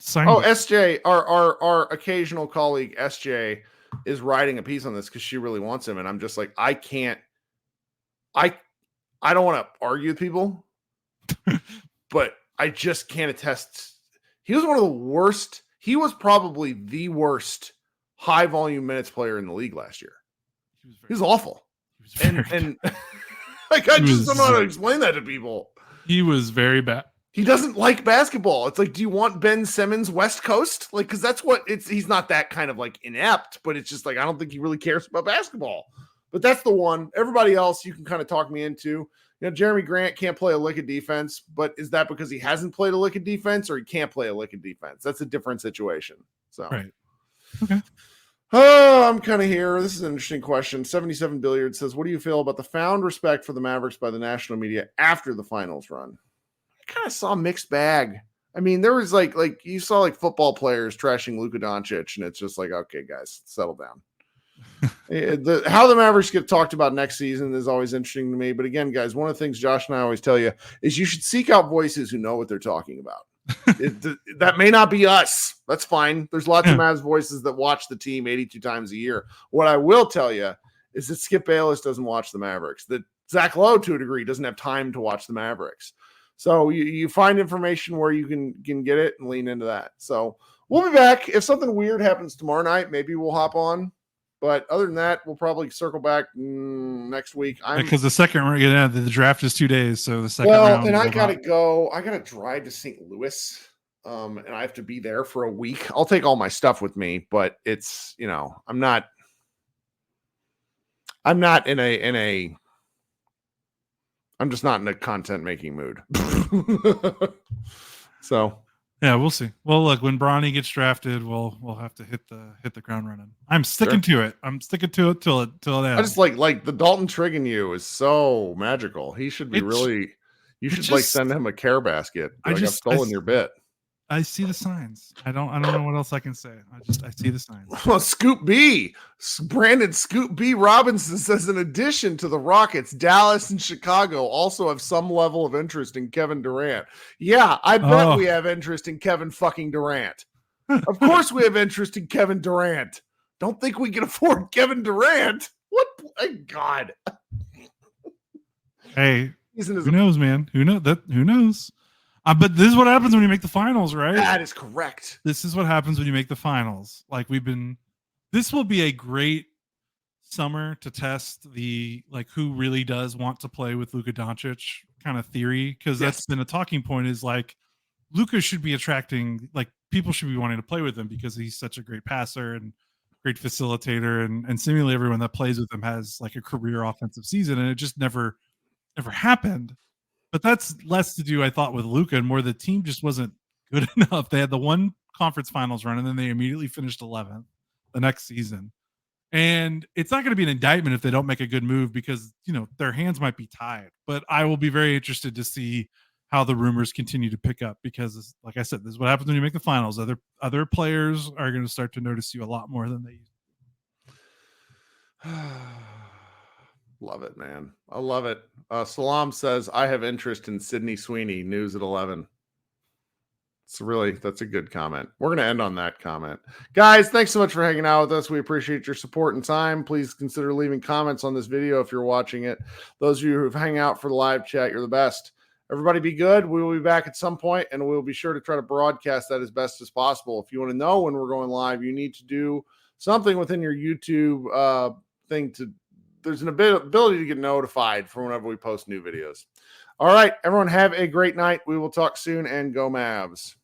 signed. Oh, SJ, our occasional colleague SJ is writing a piece on this because she really wants him, and I'm just like, I don't want to argue with people, but I just can't attest. He was one of the worst. He was probably the worst high volume minutes player in the league last year. He was awful. And like, I just don't know how to explain that to people. He was very bad. He doesn't like basketball. It's like, do you want Ben Simmons West Coast? Like, because that's what he's not that kind of like inept, but it's just like, I don't think he really cares about basketball. But that's the one. Everybody else you can kind of talk me into. Jeremy Grant can't play a lick of defense, but is that because he hasn't played a lick of defense or he can't play a lick of defense? That's a different situation. So, right. Okay. Oh, I'm kind of here. This is an interesting question. 77 Billiard says, what do you feel about the found respect for the Mavericks by the national media after the finals run? I kind of saw a mixed bag. I mean, there was like you saw like football players trashing Luka Doncic, and it's just like, okay, guys, settle down. How the Mavericks get talked about next season is always interesting to me. But again, guys, one of the things Josh and I always tell you is you should seek out voices who know what they're talking about. That may not be us. That's fine. There's lots of Mavs voices that watch the team 82 times a year. What I will tell you is that Skip Bayless doesn't watch the Mavericks, that Zach Lowe, to a degree, doesn't have time to watch the Mavericks. So you find information where you can get it and lean into that. So we'll be back. If something weird happens tomorrow night, maybe we'll hop on. But other than that, we'll probably circle back next week. Because the second round, the draft is 2 days, so the second round. Well, and I gotta go. I gotta drive to St. Louis, and I have to be there for a week. I'll take all my stuff with me, but it's I'm not in a. I'm just not in a content making mood. So. Yeah, we'll see. Well, look, when Bronny gets drafted, we'll have to hit the ground running. I'm sticking to it. I'm sticking to it till it ends. I just like the Dalton Trigg in you is so magical. He should be you should send him a care basket. I've stolen your bit. I see the signs. I don't know what else I can say. I see the signs. Well, Scoop B, Brandon Scoop B Robinson says, in addition to the Rockets, Dallas and Chicago also have some level of interest in Kevin Durant. Yeah, I bet we have interest in Kevin fucking Durant. Of course we have interest in Kevin Durant. Don't think we can afford Kevin Durant. What? My God. Hey, who knows, man? Who knows? But this is what happens when you make the finals, right? That is correct. This is what happens when you make the finals. Like this will be a great summer to test the who really does want to play with Luka Doncic kind of theory, because that's been a talking point. Is like Luka should be attracting, people should be wanting to play with him because he's such a great passer and great facilitator, and seemingly everyone that plays with him has a career offensive season, and it just never happened. But that's less to do, I thought, with Luka and more the team just wasn't good enough. They had the one conference finals run, and then they immediately finished 11th the next season. And it's not going to be an indictment if they don't make a good move because, their hands might be tied. But I will be very interested to see how the rumors continue to pick up because, like I said, this is what happens when you make the finals. Other players are going to start to notice you a lot more than they used to. Love it, man. I love it. Salam says, I have interest in Sydney Sweeney, news at 11. That's a good comment. We're going to end on that comment. Guys, thanks so much for hanging out with us. We appreciate your support and time. Please consider leaving comments on this video if you're watching it. Those of you who've hung out for the live chat, you're the best. Everybody be good. We will be back at some point, and we'll be sure to try to broadcast that as best as possible. If you want to know when we're going live, you need to do something within your YouTube thing. There's an ability to get notified for whenever we post new videos. All right, everyone, have a great night. We will talk soon, and go Mavs.